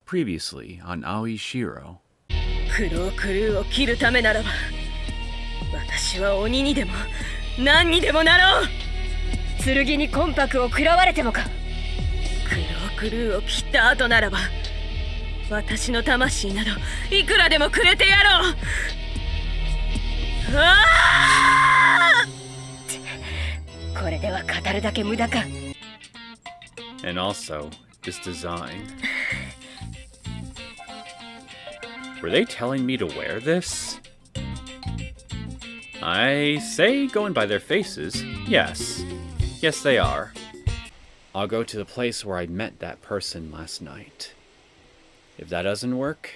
Previously on Aoi Shiro. クロークルーを切るためならば私は鬼にでも何にでもなろう。剣に魂魄を食らわれてもか。クロークルーを切った後ならば私の魂などいくらでもくれてやろう。これでは語るだけ無駄か。 And also, this design. Were they telling me to wear this? I say, going by their faces, yes. Yes, they are. I'll go to the place where I met that person last night. If that doesn't work,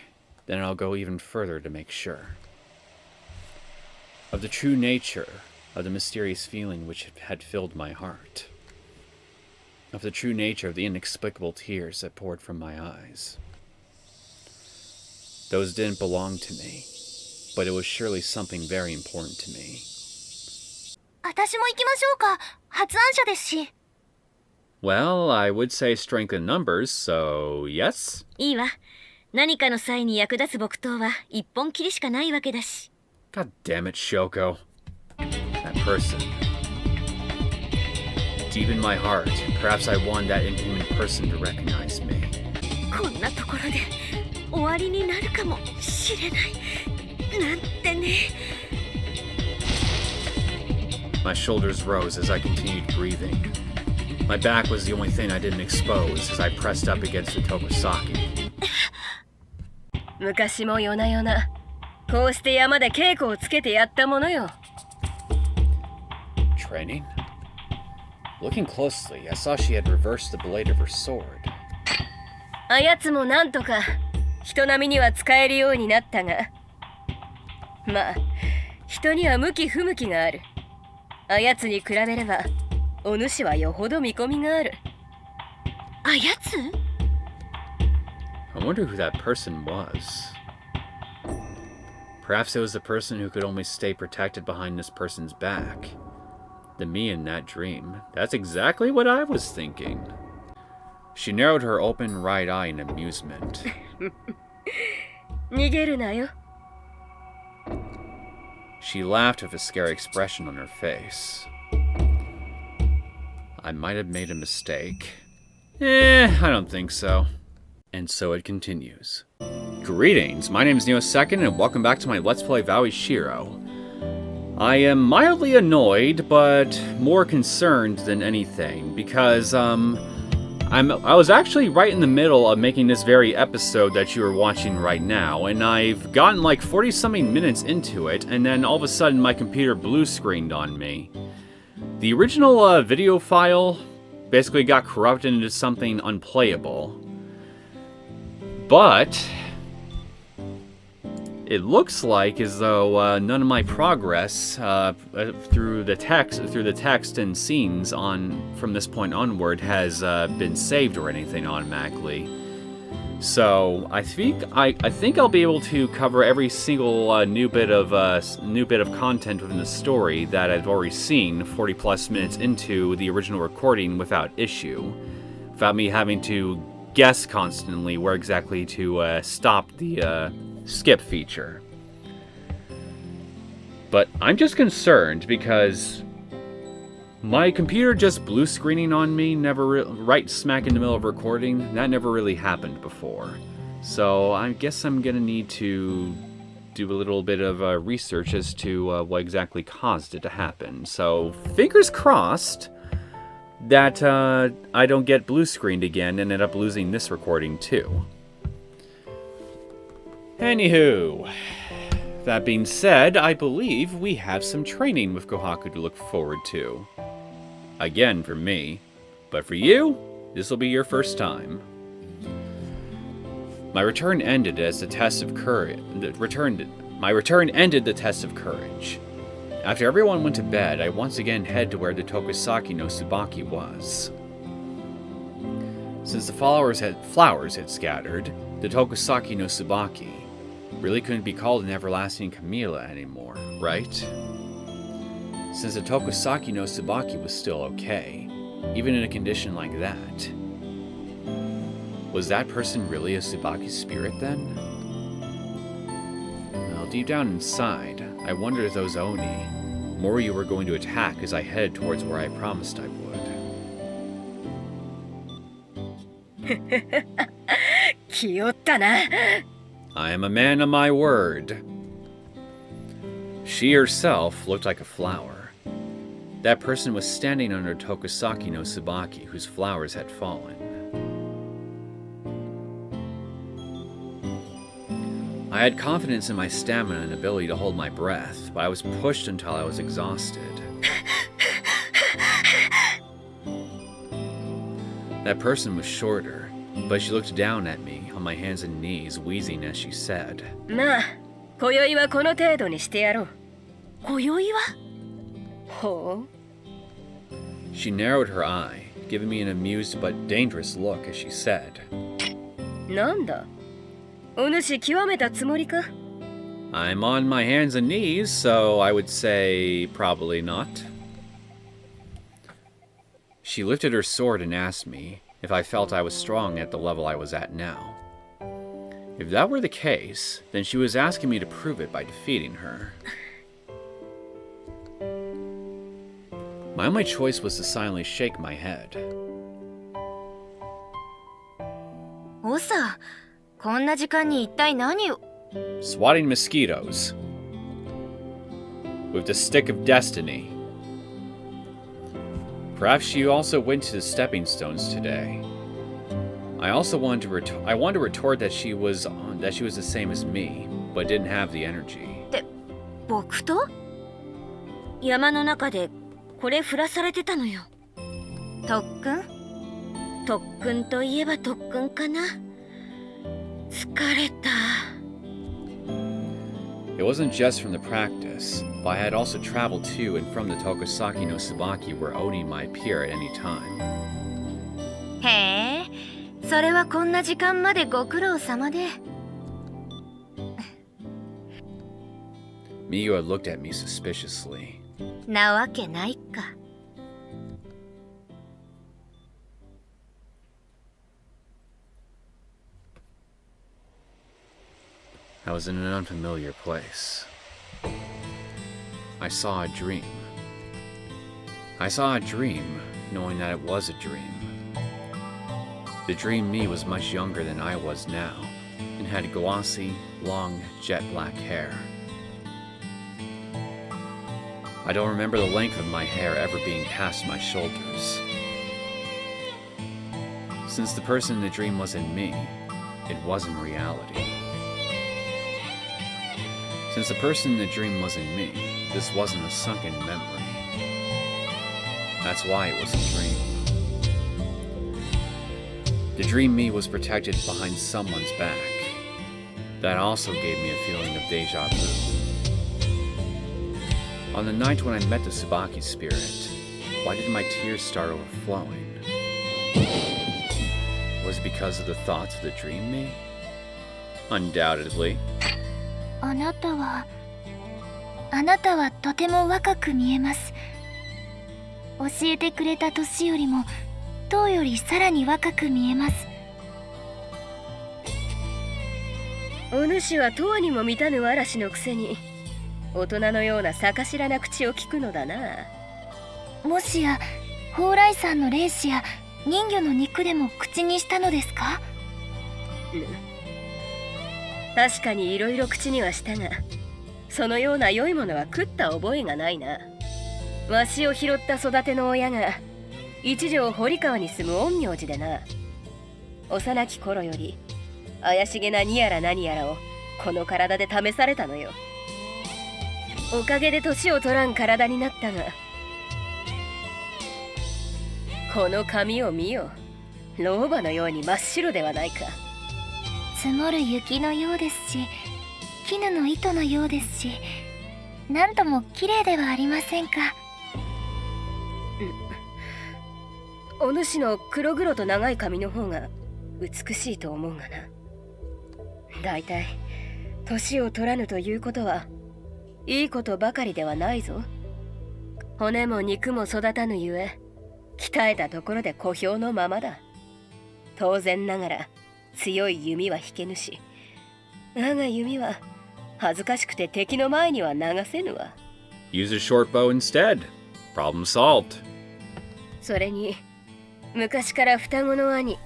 then I'll go even further to make sure. Of the true nature of the mysterious feeling which had filled my heart. Of the true nature of the inexplicable tears that poured from my eyes. Those didn't belong to me, but it was surely something very important to me. 私も行きましょうか。発案者ですし。Well, I would say strength in numbers, so yes? いいわ。何かの際に役立つ木刀は一本きりしかないわけだし。God damn it, Syouko. That person. Deep in my heart, perhaps I wanted that inhuman person to recognize me. こんなところで終わりになるかもしれない。なんてね。My shoulders rose as I continued breathing. My back was the only thing I didn't expose as I pressed up against the Tokusaki. 昔も夜な夜なこうして山で稽古をつけてやったものよ。 Training? Looking closely, I saw she had reversed the blade of her sword. あやつもなんとか人並みには使えるようになったが、まあ人には向き不向きがある。あやつに比べればお主はよほど見込みがある。あやつ？ I wonder who that person was. Perhaps it was the person who could only stay protected behind this person's back. The me in that dream. That's exactly what I was thinking. She narrowed her open right eye in amusement. 逃げるなよ。 She laughed with a scary expression on her face. I might have made a mistake. I don't think so. And so it continues. Greetings, my name is Neosekken, and welcome back to my Let's Play of Aoi Shiro. I am mildly annoyed, but more concerned than anything, because, I was actually right in the middle of making this very episode that you are watching right now, and I've gotten like 40-something minutes into it, and then all of a sudden my computer blue-screened on me. The original video file basically got corrupted into something unplayable. But it looks like as though none of my progress through the text and scenes from this point onward has been saved or anything automatically. So I think I'll be able to cover every single new bit of content within the story that I've already seen 40+ minutes into the original recording without issue, without me having to guess constantly where exactly to stop the skip feature. But I'm just concerned because my computer just blue screening on me right smack in the middle of recording, that never really happened before. So I guess I'm gonna need to do a little bit of research as to what exactly caused it to happen. So fingers crossed that I don't get blue screened again and end up losing this recording too. Anywho, that being said, I believe we have some training with Kohaku to look forward to. Again for me, but for you, this will be your first time. My return ended as the test of courage. My return ended the test of courage. After everyone went to bed, I once again headed to where the Tokusaki no Tsubaki was. Since the flowers had scattered, the Tokusaki no Tsubaki really couldn't be called an everlasting camellia anymore, right? Since the Tokusaki no Tsubaki was still okay, even in a condition like that. Was that person really a Tsubaki spirit then? Well, deep down inside, I wondered if those Oni, Mori, were going to attack as I headed towards where I promised I would. 気負ったな。 I am a man of my word. She herself looked like a flower. That person was standing under Tokusaki no Tsubaki, whose flowers had fallen. I had confidence in my stamina and ability to hold my breath, but I was pushed until I was exhausted. That person was shorter, but she looked down at me on my hands and knees, wheezing as she said, まあ、今宵はこの程度にしてやろう。今宵は？ほう。 She narrowed her eye, giving me an amused but dangerous look as she said, なんだ、お主極めたつもりか？ I'm on my hands and knees, so I would say probably not. She lifted her sword and asked me if I felt I was strong at the level I was at now. If that were the case, then she was asking me to prove it by defeating her. My only choice was to silently shake my head. おさ、こんな時間に一体何を？ Swatting mosquitoes. With the stick of destiny. Perhaps she also went to the stepping stones today. I also wanted to retort that she was the same as me, but didn't have the energy. 僕と？山の中でこれ振らされてたのよ。特訓？特訓といえば特訓かな。疲れた。It wasn't just from the practice, but I had also traveled to and from the Tokusaki no Tsubaki where Oni might appear at any time. へえ、それはこんな時間までご苦労様で。Miyu had looked at me suspiciously. なわけないか。I was in an unfamiliar place. I saw a dream. I saw a dream, knowing that it was a dream. The dream me was much younger than I was now, and had glossy, long, jet black hair. I don't remember the length of my hair ever being past my shoulders. Since the person in the dream wasn't me, it wasn't reality. Since the person in the dream wasn't me, this wasn't a sunken memory. That's why it was a dream. The dream me was protected behind someone's back. That also gave me a feeling of deja vu. On the night when I met the Tsubaki spirit, why did my tears start overflowing? Was it because of the thoughts of the dream me? Undoubtedly. あなたはとても若く見えます。教えてくれた年よりも当よりさらに若く見えます。お主はとうにも満たぬ嵐のくせに大人のような逆知らな口を聞くのだな。もしや蓬莱さんの霊視や人魚の肉でも口にしたのですか？確かにいろいろ口にはしたが、そのような良いものは食った覚えがないな。わしを拾った育ての親が一条堀川に住む陰陽師でな。幼き頃より怪しげなにやら何やらをこの体で試されたのよ。おかげで年を取らん体になったが、この髪を見よ。老婆のように真っ白ではないか。積もる雪のようですし、絹の糸のようですし、なんとも綺麗ではありませんか。お主の黒々と長い髪の方が美しいと思うがな。だいたい年を取らぬということはいいことばかりではないぞ。骨も肉も育たぬゆえ、鍛えたところで小兵のままだ。当然ながら強い弓は引けぬし、我が弓は恥ずかしくて敵の前には流せぬわ。Use a short bow instead. Problem solved. それに昔から双子の兄、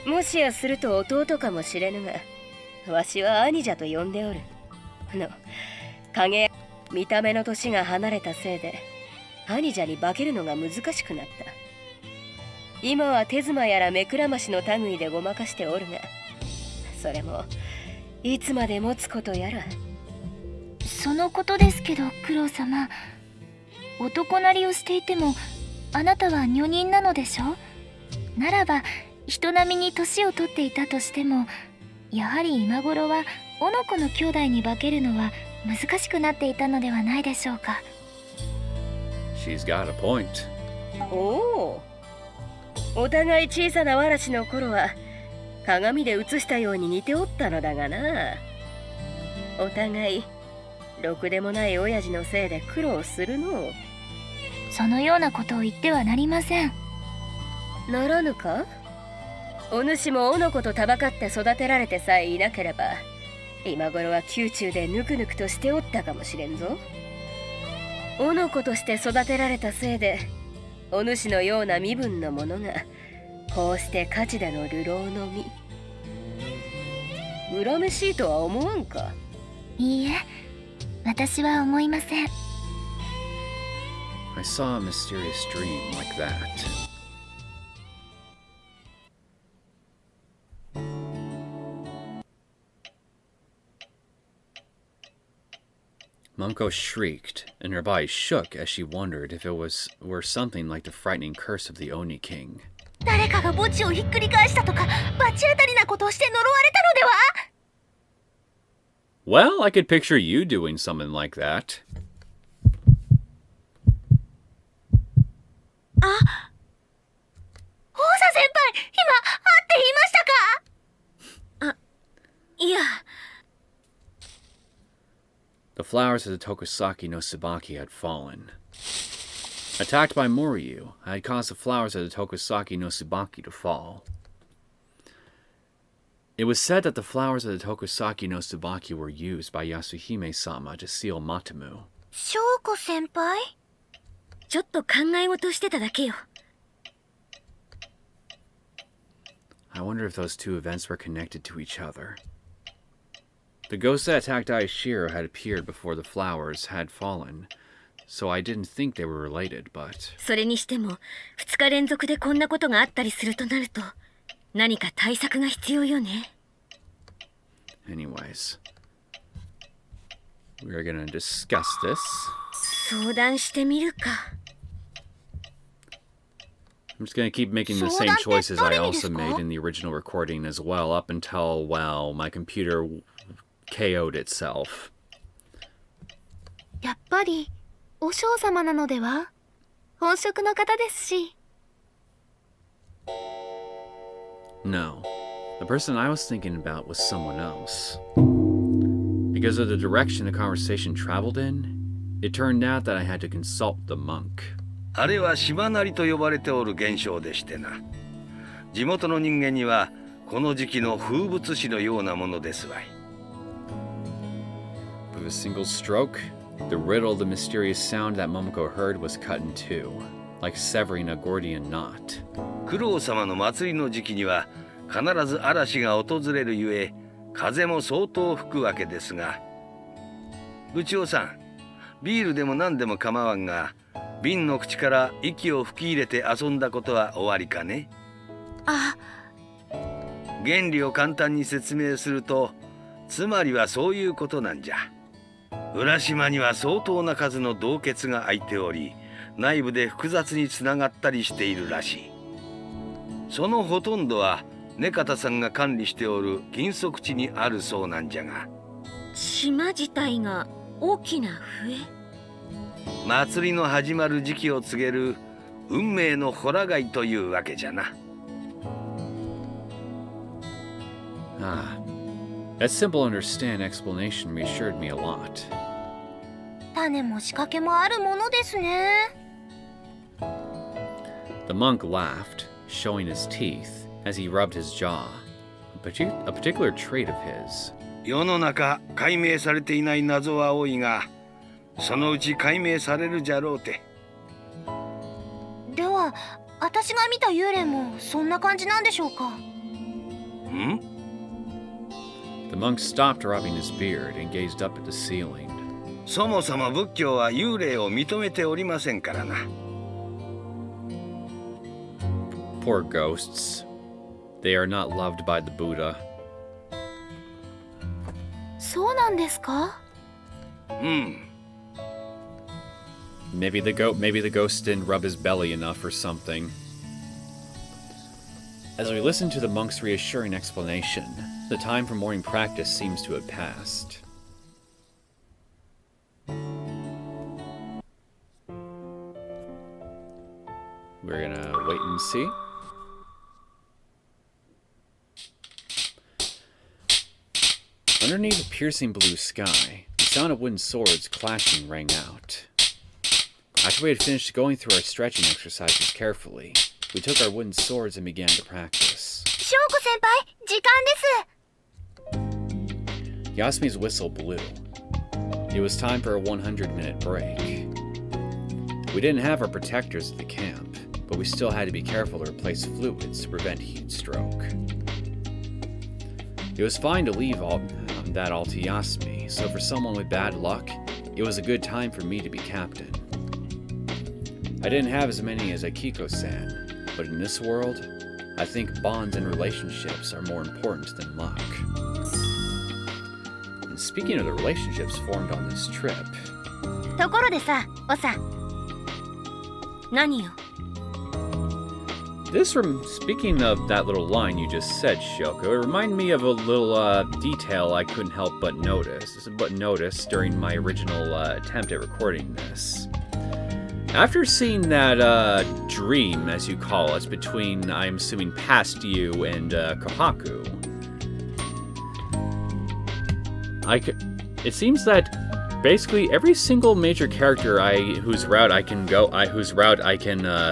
もしやすると弟かもしれぬが、わしは兄じゃと呼んでおる。影、見た目の年が離れたせいで兄者に化けるのが難しくなった。今は手妻やら目くらましの類でごまかしておるが、それもいつまで持つことやら。そのことですけど、九郎様、男なりをしていてもあなたは女人なのでしょ。ならば人並みに年を取っていたとしても、やはり今頃はおの子の兄弟に化けるのは難しくなっていたのではないでしょうか。 She's got a point. おお、お互い小さなわらしの頃は鏡で映したように似ておったのだがな。お互いろくでもない親父のせいで苦労するの。そのようなことを言ってはなりません。ならぬか。お主もおの子とたばかって育てられてさえいなければ、今頃は宮中でぬくぬくとしておったかもしれんぞ。おの子として育てられたせいで、お主のような身分の者がこうして火事での流浪の身。恨めしいとは思わんか。いいえ、私は思いません。 I saw a mysterious dream like that. Momoko shrieked, and her body shook as she wondered if it were something like the frightening curse of the Oni King. 誰かが墓地をひっくり返したとか、罰当たりなことをして呪われたのでは。 Well, I could picture you doing something like that. あ、王座先輩、今会っていましたか。あ、いや。 The flowers of the Tokusaki no Tsubaki had fallen. Attacked by Moryu, I had caused the flowers of the Tokusaki no Tsubaki to fall. It was said that the flowers of the Tokusaki no Tsubaki were used by Yasuhime-sama to seal Matamu. 翔子先輩、ちょっと考え事してただけよ。 I wonder if those two events were connected to each other. The ghost that attacked Aoi Shiro had appeared before the flowers had fallen, so I didn't think they were related, but... それにしても2日連続でこんなことがあったりするとなると、何か対策が必要よね。 Anyways, we are gonna discuss this. 相談してみるか。 I'm just gonna keep making the same choices I also made in the original recording as well, up until, well, my computer KO'd itself. やっぱりお嬢様なのでは。本職の方ですし。 No, the person I was thinking about was someone else. Because of the direction the conversation traveled in, it turned out that I had to consult the monk. あれは島なりと呼ばれておる現象でしてな。地元の人間にはこの時期の風物詩のようなものですわい。With a single stroke, the riddle of the mysterious sound that Momoko heard was cut in two, like severing a Gordian knot. 九郎様の祭りの時期には必ず嵐が訪れるゆえ、風も相当吹くわけですが、部長さん、ビールでも何でも構わんが、瓶の口から息を吹き入れて遊んだことは終わりかね。あ、原理を簡単に説明すると、つまりはそういうことなんじゃ。浦島には相当な数の洞穴が開いており、内部で複雑につながったりしているらしい。そのほとんどは根方さんが管理しておる禁足地にあるそうなんじゃが。島自体が大きな笛。祭りの始まる時期を告げる運命のホラ貝というわけじゃな。Ah, that simple understand explanation reassured me a lot. 種も仕掛けもあるものですね。 The monk laughed, showing his teeth, as he rubbed his jaw, a particular trait of his. 世の中解明されていない謎は多いが、そのうち解明されるじゃろうて。では、私が見た幽霊もそんな感じなんでしょうか？ The monk stopped rubbing his beard and gazed up at the ceiling. そもそも仏教は幽霊を認めておりませんからな。Poor ghosts. They are not loved by the Buddha. そうなんですか？Maybe the ghost didn't rub his belly enough or something. As we listen to the monk's reassuring explanation, the time for morning practice seems to have passed. We're gonna wait and see. Underneath the piercing blue sky, the sound of wooden swords clashing rang out. After we had finished going through our stretching exercises carefully, we took our wooden swords and began to practice. 翔子先輩、時間です。 Yasumi's whistle blew. It was time for a 100-minute break. We didn't have our protectors at the camp, but we still had to be careful to replace fluids to prevent heat stroke. It was fine to leave that all to Yasumi, so for someone with bad luck, it was a good time for me to be captain. I didn't have as many as Akiko-san, but in this world, I think bonds and relationships are more important than luck. And speaking of the relationships formed on this trip... ところでさ、おさ。何よ。Speaking of that little line you just said, Syouko, it reminded me of a little detail I couldn't help but notice during my original attempt at recording this. After seeing that dream, as you call it, between, I'm assuming, past you and Kohaku, it seems that basically every single major character whose route I can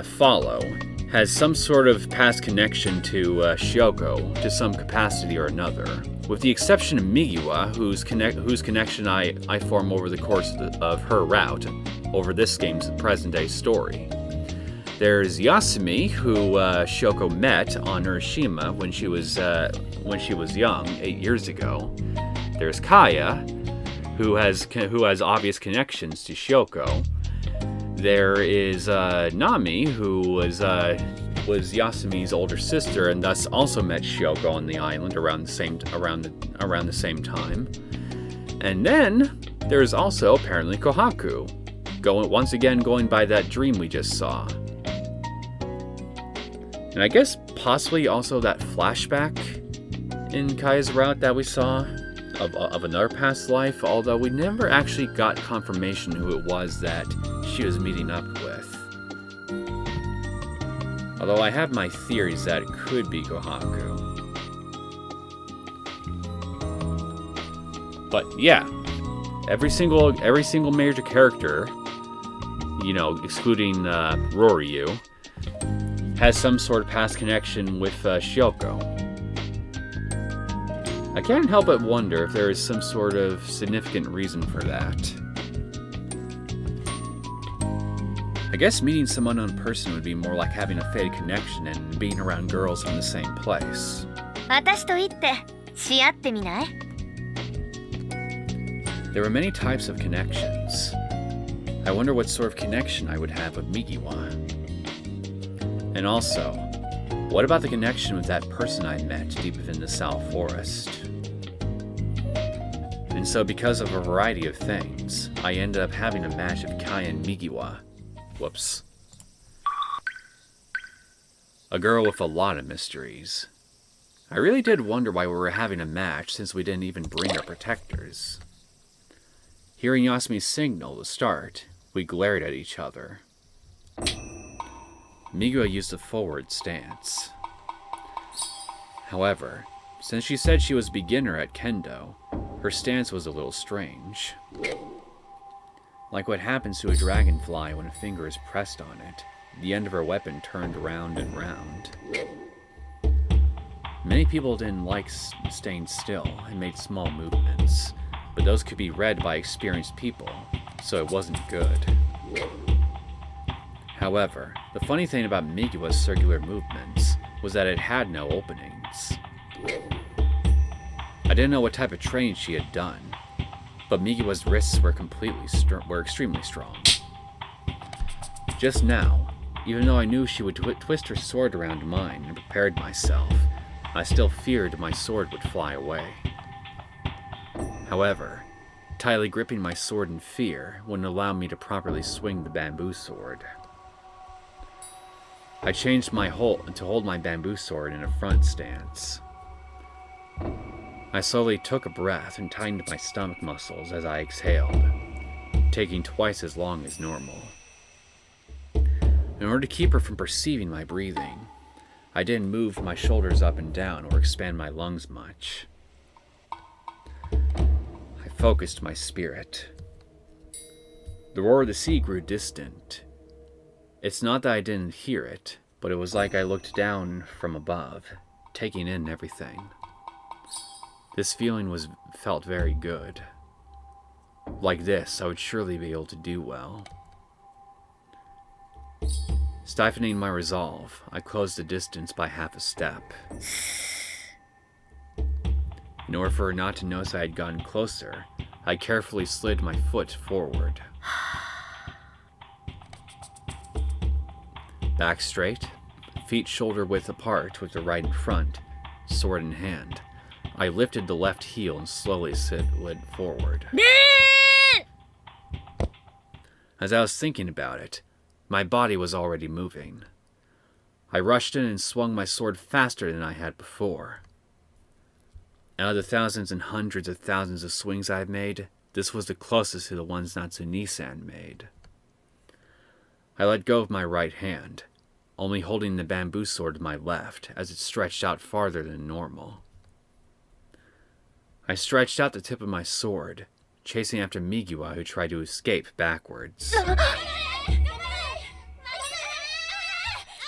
follow has some sort of past connection to Syouko to some capacity or another, with the exception of Migiwa, whose connection I form over the course of her route over this game's present-day story. There's Yasumi, who Syouko met on Urashima when she was young, 8 years ago. There's Kaya, who has obvious connections to Syouko. There is Nami, who was Yasumi's older sister, and thus also met Syouko on the island around the same time. And then there's also apparently Kohaku, going by that dream we just saw. And I guess possibly also that flashback in Kaya's route that we saw of another past life, although we never actually got confirmation who it was that she was meeting up with. Although I have my theories that it could be Kohaku. But yeah, every single major character, excluding Roryu, has some sort of past connection with Syouko. I can't help but wonder if there is some sort of significant reason for that. I guess meeting some unknown person would be more like having a faded connection and being around girls from the same place. 私と言ってし合ってみない？ There were many types of connections. I wonder what sort of connection I would have with Migiwa. And also, what about the connection with that person I met deep within the South Forest? And so because of a variety of things, I ended up having a match of Kaya and Migiwa. Whoops. A girl with a lot of mysteries. I really did wonder why we were having a match since we didn't even bring our protectors. Hearing Yasumi's signal to start, we glared at each other. Migiwa used a forward stance. However, since she said she was a beginner at kendo, her stance was a little strange. Like what happens to a dragonfly when a finger is pressed on it, the end of her weapon turned round and round. Many people didn't like staying still and made small movements, but those could be read by experienced people, so it wasn't good. However, the funny thing about Migiwa's circular movements was that it had no openings. I didn't know what type of training she had done, but Migiwa's wrists were extremely strong. Just now, even though I knew she would twist her sword around mine and prepared myself, I still feared my sword would fly away. However, tightly gripping my sword in fear wouldn't allow me to properly swing the bamboo sword. I changed my hold to hold my bamboo sword in a front stance. I slowly took a breath and tightened my stomach muscles as I exhaled, taking twice as long as normal. In order to keep her from perceiving my breathing, I didn't move my shoulders up and down or expand my lungs much. I focused my spirit. The roar of the sea grew distant. It's not that I didn't hear it, but it was like I looked down from above, taking in everything. This feeling felt very good. Like this, I would surely be able to do well. Stifling my resolve, I closed the distance by half a step. In order for her not to notice I had gotten closer, I carefully slid my foot forward. Back straight, feet shoulder-width apart with the right in front, sword in hand, I lifted the left heel and slowly slid forward. As I was thinking about it, my body was already moving. I rushed in and swung my sword faster than I had before. Out of the thousands and hundreds of thousands of swings I've made, this was the closest to the ones Natsune-san made. I let go of my right hand, only holding the bamboo sword in my left as it stretched out farther than normal. I stretched out the tip of my sword, chasing after Migiwa, who tried to escape backwards.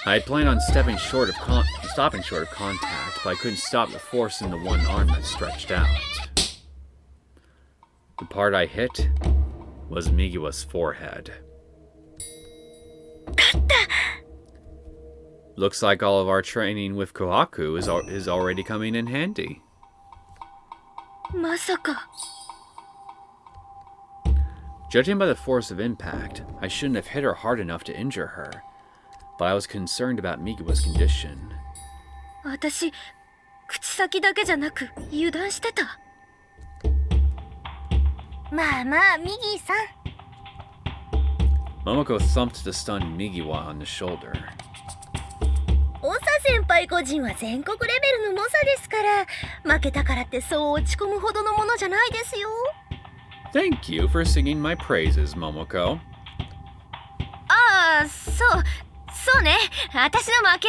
I had planned on stopping short of contact, but I couldn't stop the force in the one arm that stretched out. The part I hit was Migiwa's forehead. Looks like all of our training with Kohaku is already coming in handy. Masaka. Judging by the force of impact, I shouldn't have hit her hard enough to injure her, but I was concerned about Migiwa's condition. 私、口先だけじゃなく油断してた。まあまあ、ミギーさん。Momoko thumped the stunned Migiwa on the shoulder. オサ先輩個人は全国レベルの猛者ですから、負けたからってそう落ち込むほどのものじゃないですよ。Thank you for singing my praises, Momoko. ああ、そうね。私の負け。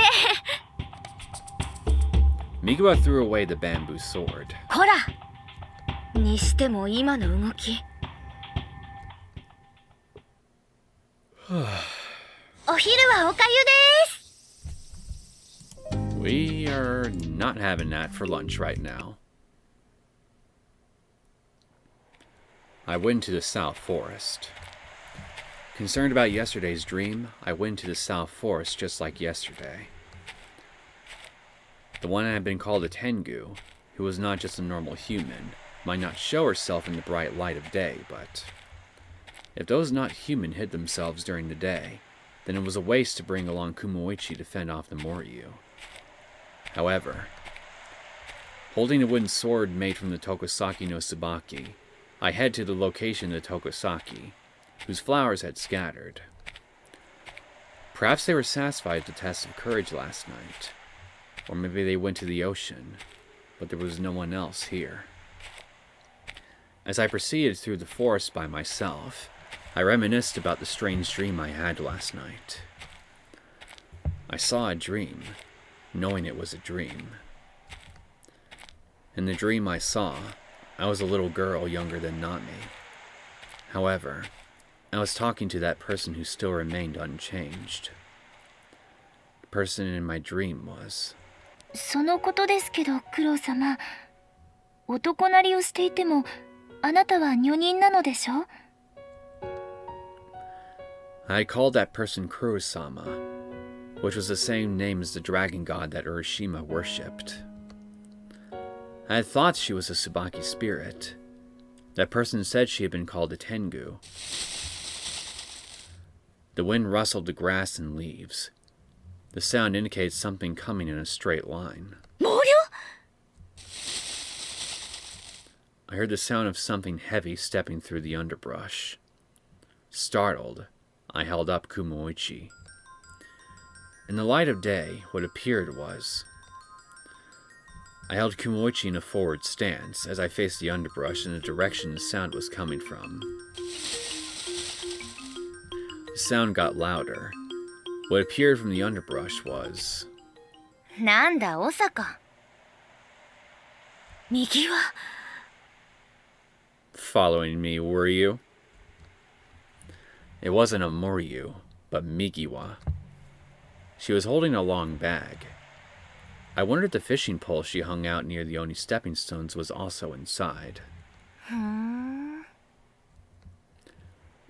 Migiwa threw away the bamboo sword. ほら。にしても今の動き。お昼はおかゆです。We are not having that for lunch right now. I went to the South Forest. Concerned about yesterday's dream, I went to the South Forest just like yesterday. The one that had been called a Tengu, who was not just a normal human, might not show herself in the bright light of day, but if those not human hid themselves during the day, then it was a waste to bring along Kumoichi to fend off the Moryu. However, holding a wooden sword made from the Tokosaki no Tsubaki, I head to the location of the Tokosaki, whose flowers had scattered. Perhaps they were satisfied at the test of courage last night, or maybe they went to the ocean, but there was no one else here. As I proceeded through the forest by myself, I reminisced about the strange dream I had last night. I saw a dream, knowing it was a dream. In the dream I saw, I was a little girl younger than Nami. However, I was talking to that person who still remained unchanged. The person in my dream was そのことですけど、クロウ様。男なりをしていても、あなたは女人なのでしょ? I called that person Kurosama, which was the same name as the dragon god that Urashima worshipped. I had thought she was a Tsubaki spirit. That person said she had been called a Tengu. The wind rustled the grass and leaves. The sound indicated something coming in a straight line. 毛量? I heard the sound of something heavy stepping through the underbrush. Startled, I held up Kumoichi. In the light of day, what appeared was... I held Kumoichi in a forward stance as I faced the underbrush in the direction the sound was coming from. The sound got louder. What appeared from the underbrush was... なんだ、おさか。右は Following me, were you? It wasn't a Moryu, but Migiwa. She was holding a long bag. I wondered if the fishing pole she hung out near the Oni stepping stones was also inside.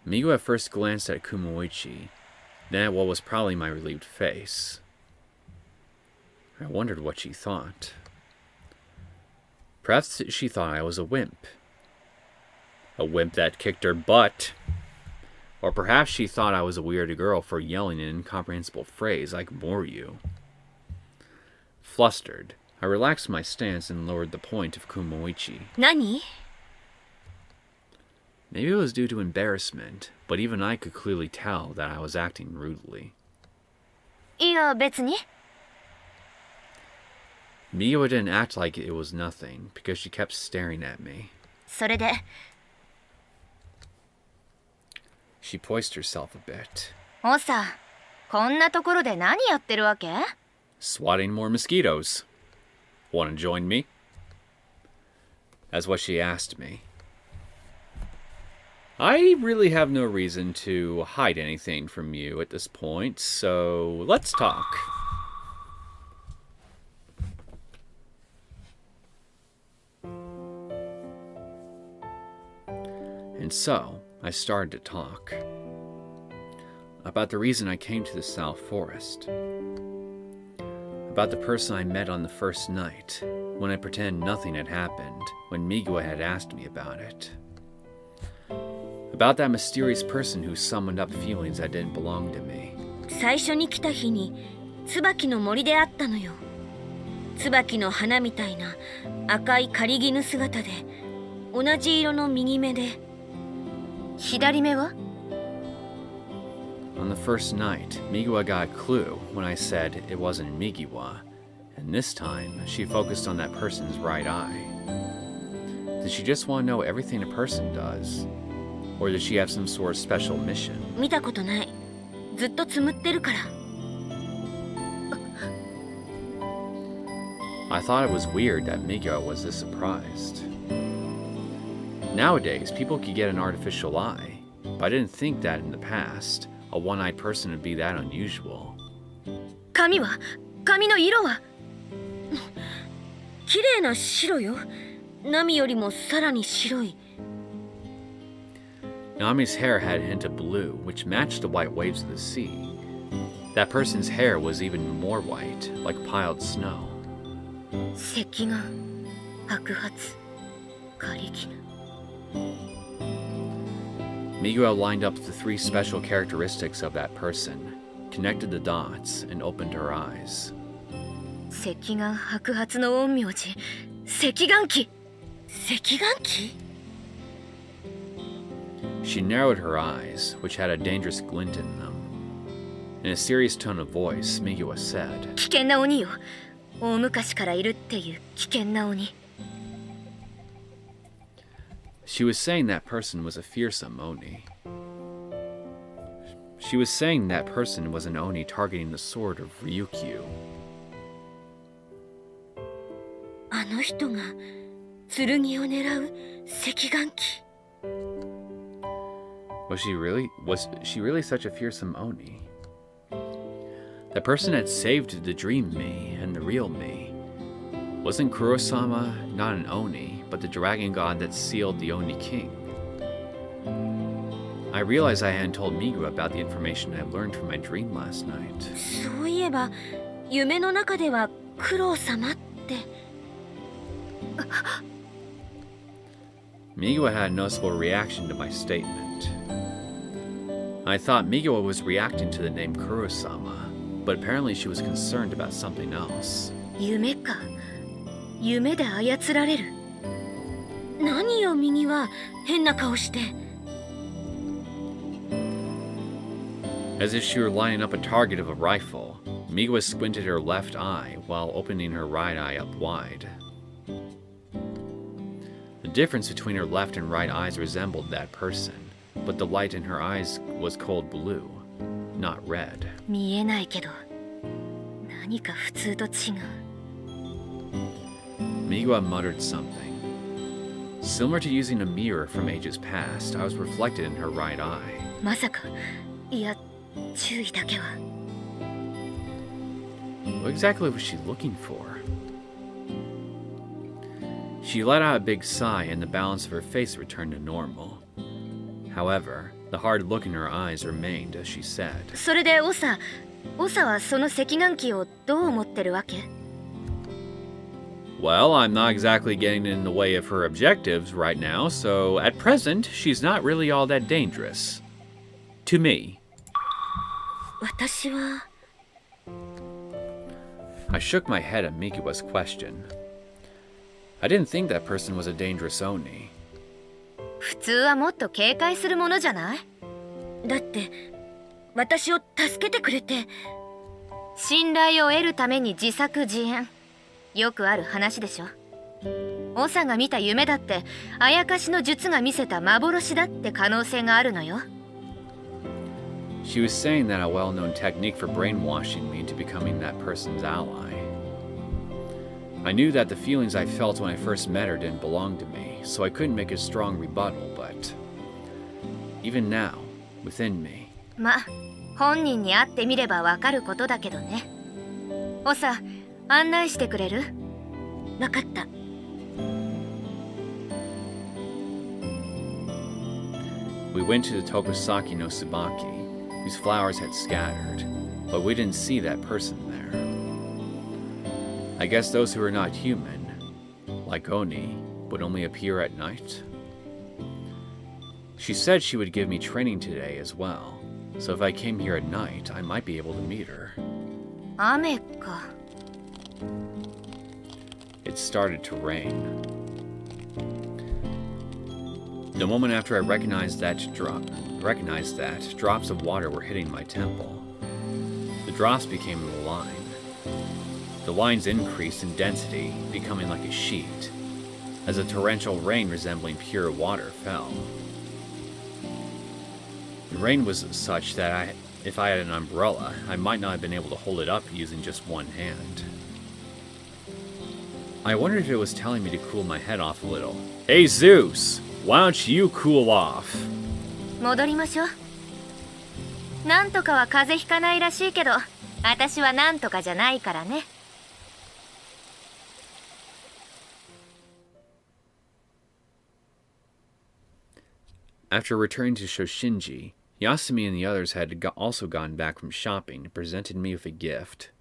Migiwa first glanced at Kumoichi, then at what was probably my relieved face. I wondered what she thought. Perhaps she thought I was a wimp. A wimp that kicked her butt. Or perhaps she thought I was a weird girl for yelling an incomprehensible phrase like Moryu. Flustered, I relaxed my stance and lowered the point of Kumoichi. 何? Maybe it was due to embarrassment, but even I could clearly tell that I was acting rudely. いや、別に。Miwa didn't act like it was nothing, because she kept staring at me. それで。She poised herself a bit. おさ、こんなところで何やってるわけ? Swatting more mosquitoes. Want to join me? That's what she asked me. I really have no reason to hide anything from you at this point, so let's talk. And so, I started to talk. About the reason I came to the South Forest. About the person I met on the first night, when I pretended nothing had happened, when Migiwa had asked me about it. About that mysterious person who summoned up feelings that didn't belong to me. 最初に来た日に椿の森で会ったのよ。椿の花みたいな赤い狩り絹姿で、同じ色の右目で。左目は? On the first night, Migiwa got a clue when I said it wasn't Migiwa, and this time she focused on that person's right eye. Did she just want to know everything a person does? Or does she have some sort of special mission? 見たことない。ずっとつむってるから。I thought it was weird that Migiwa was this surprised. Nowadays, people could get an artificial eye, but I didn't think that in the past, a one-eyed person would be that unusual. 髪は? 髪の色は? 綺麗な白よ。ナミよりもさらに白い。Nami's hair had a hint of blue, which matched the white waves of the sea. That person's hair was even more white, like piled snow. 赤眼、白髪、狩り絹。Migiwa lined up the three special characteristics of that person, connected the dots, and opened her eyes. 赤眼、白髪の陰陽師、赤眼鬼。赤眼鬼? She narrowed her eyes, which had a dangerous glint in them. In a serious tone of voice, Migiwa said, 危険な鬼よ。大昔からいるっていう危険な鬼。She was saying that person was a fearsome Oni. She was saying that person was an Oni targeting the sword of Ryukyu. あの人が剣を狙う赤眼鬼。Was she really such a fearsome Oni? That person had saved the dream me and the real me, Wasn't Kurosama not an Oni, but the dragon god that sealed the Oni king? I realized I hadn't told Migu about the information I learned from my dream last night. そういえば夢の中ではクロウ様って。 Migu had a noticeable reaction to my statement. I thought Migu was reacting to the name Kurosama, but apparently she was concerned about something else. 夢か。夢で操られる。何よ右は変な顔して。 As if she were lining up a target of a rifle, Migu squinted her left eye while opening her right eye up wide. The difference between her left and right eyes resembled that person, but the light in her eyes was cold blue, not red. 見えないけど何か普通と違う。 Migu muttered something. Similar to using a mirror from ages past, I was reflected in her right eye. まさかいや注意だけは。 What exactly was she looking for? She let out a big sigh and the balance of her face returned to normal. However, the hard look in her eyes remained as she said. それでオサはその赤眼鬼をどう思ってるわけ？ Well, I'm not exactly getting in the way of her objectives right now, so at present, she's not really all that dangerous. To me. 私は。 I shook my head at Mikua's question. I didn't think that person was a dangerous Oni. 普通はもっと警戒するものじゃない？だって私を助けてくれて。信頼を得るために自作自演。よくある話でしょ。オサが見た夢だってあやかしの術が見せた幻だって可能性があるのよ。She was saying that a well-known technique for brainwashing me into becoming that person's ally. I knew that the feelings I felt when I first met her didn't belong to me, so I couldn't make a strong rebuttal, but even now, within me. ま、本人に会ってみればわかることだけどね。オサ、案内してくれる？わかった。 We went to the Tokusaki no Tsubaki, whose flowers had scattered, but we didn't see that person there. I guess those who are not human, like Oni, would only appear at night. She said she would give me training today as well, so if I came here at night, I might be able to meet her. 雨か。 It started to rain. The moment after I recognized that drops of water were hitting my temple. The drops became a line. The lines increased in density, becoming like a sheet, as a torrential rain resembling pure water fell. The rain was such that if I had an umbrella, I might not have been able to hold it up using just one hand. I wondered if it was telling me to cool my head off a little. Hey Zeus! Why don't you cool off? 戻りましょう。なんとかは風邪ひかないらしいけど、私はなんとかじゃないからね。After returning to Shoshinji, Yasumi and the others had also gone back from shopping and presented me with a gift.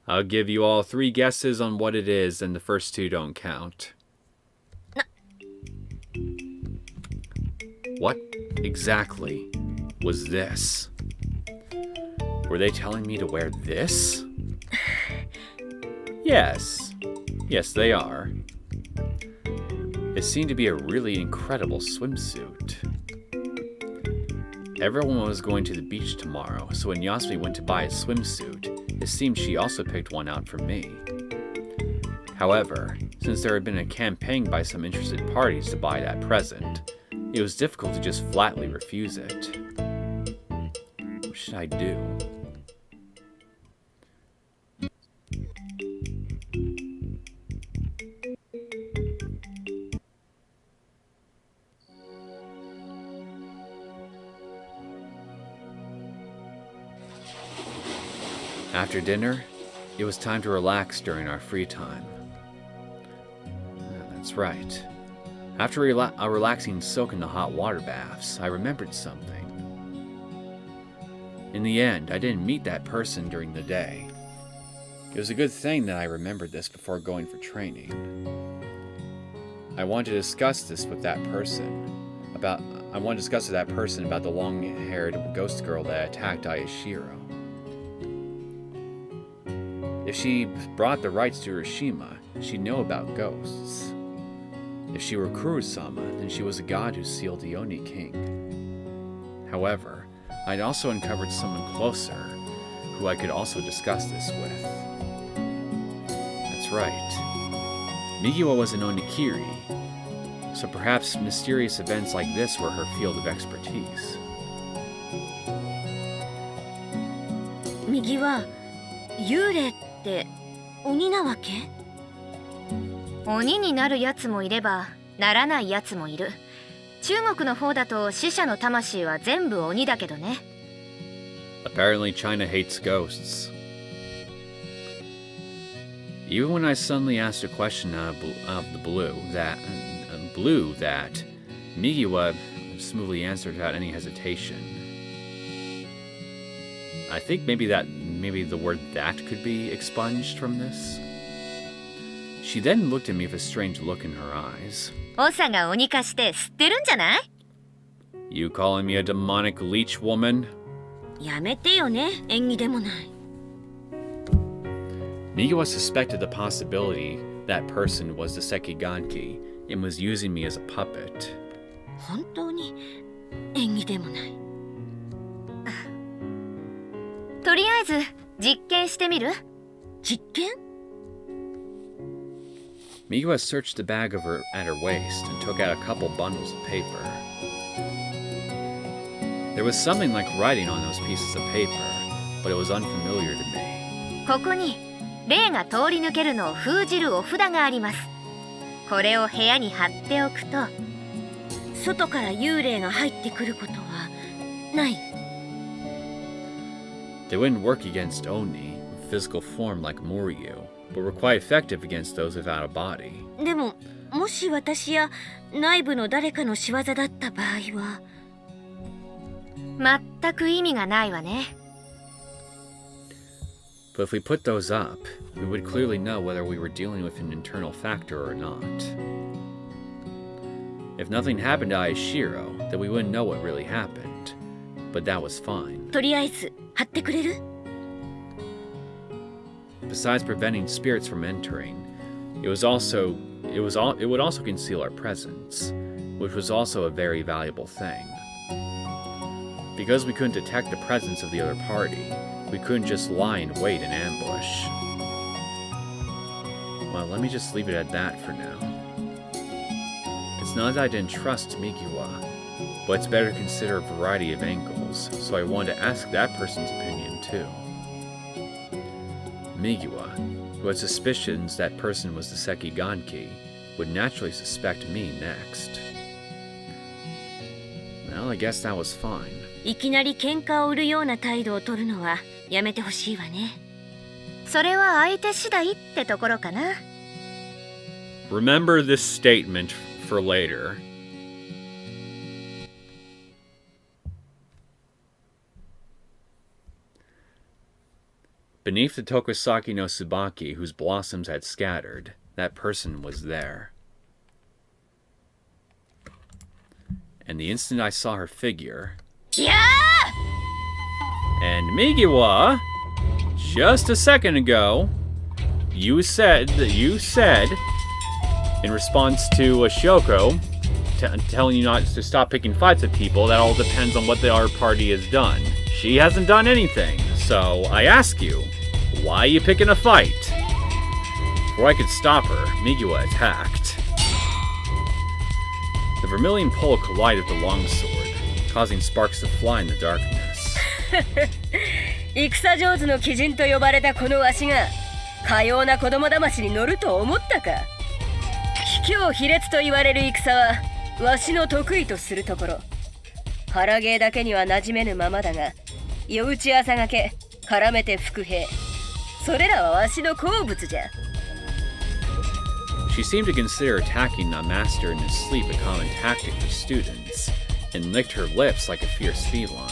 I'll give you all 3 guesses on what it is, and the first 2 don't count. What exactly was this? Were they telling me to wear this? Yes. Yes, they are. It seemed to be a really incredible swimsuit. Everyone was going to the beach tomorrow, so when Yasumi went to buy a swimsuit, it seemed she also picked one out for me. However, since there had been a campaign by some interested parties to buy that present, it was difficult to just flatly refuse it. What should I do? After dinner, It was time to relax during our free time. That's right. After a relaxing soak in the hot water baths, I remembered something. In the end, I didn't meet that person during the day. It was a good thing that I remembered this before going for training. I wanted to discuss this with that person about the long-haired ghost girl that attacked Aoi Shiro. If she brought the rights to Hiroshima, she'd know about ghosts. If she were Kuro-sama, then she was a god who sealed the Oni king. However, I'd also uncovered someone closer, who I could also discuss this with. That's right. Migiwa was an Onikiri, so perhaps mysterious events like this were her field of expertise. 右は幽霊って鬼なわけ？鬼になるやつもいればならないやつもいる。中国の方だと死者の魂は全部鬼だけどね。Apparently China hates ghosts. Even when I suddenly asked a question out of the blue that Migiwa smoothly answered without any hesitation. I think maybe the word that could be expunged from this. She then looked at me with a strange look in her eyes. 長が鬼化して知ってるんじゃない？ You calling me a demonic leech woman? やめてよね、縁起でもない。Migiwa suspected the possibility that person was the Sekiganki and was using me as a puppet. 本当に縁起でもない。とりあえず実験してみる？実験？ Migiwa searched the bag at her waist and took out a couple bundles of paper. There was something like writing on those pieces of paper, but it was unfamiliar to me. ここに霊が通り抜けるのを封じるお札があります。これを部屋に貼っておくと、外から幽霊が入ってくることはない。They wouldn't work against Oni with physical form like Moryu, but were quite effective against those without a body. でも、もし私や内部の誰かの仕業だった場合は、全く意味がないわね。But if we put those up, we would clearly know whether we were dealing with an internal factor or not. If nothing happened to Aoi Shiro, then we wouldn't know what really happened. But that was fine. とりあえず貼ってくれる？ Besides preventing spirits from entering, it would also conceal our presence, which was also a very valuable thing. Because we couldn't detect the presence of the other party, we couldn't just lie in wait and ambush. Well, let me just leave it at that for now. It's not that I didn't trust Migiwa, but it's better to consider a variety of angles, so I wanted to ask that person's opinion too. Migiwa, who had suspicions that person was the Sekiganki, would naturally suspect me next. Well, I guess that was fine. いきなり喧嘩を売るような態度を取るのはやめてほしいわね。それは相手次第ってところかな。Remember this statement for later. Beneath the Tokusaki no Tsubaki whose blossoms had scattered, that person was there. And the instant I saw her figure... Yeah! And Migiwa, just a second ago, you said, in response to Syouko telling you not to stop picking fights with people, that all depends on what the other party has done. She hasn't done anything, so I ask you, why are you picking a fight? Before I could stop her, Migiwa attacked. The vermilion pole collided with the longsword, causing sparks to fly in the darkness. 戦上手の鬼人と呼ばれたこのわしがかような子供騙しに乗ると思ったか。卑怯卑劣と言われる戦はわしの得意とするところ。腹芸だけには馴染めぬままだが、夜打ち朝がけ絡めて伏兵。それらはわしの好物じゃ。 She seemed to consider attacking the master in his sleep a common tactic for students, and licked her lips like a fierce feline.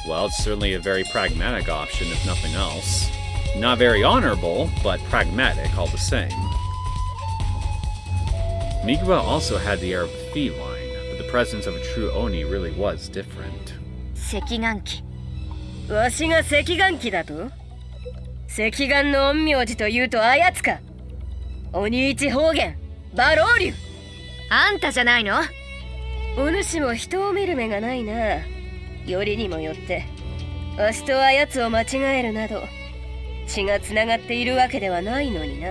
Well, it's certainly a very pragmatic option, if nothing else. Not very honorable, but pragmatic all the same. Migawa also had the air of a feline, but the presence of a true Oni really was different. 赤眼鬼。わしが赤眼鬼だと？赤眼の陰陽師というとあやつか。鬼一方言馬老流。あんたじゃないの？お主も人を見る目がないな。よりにもよってわしとあやつを間違えるなど血がつながっているわけではないのにな。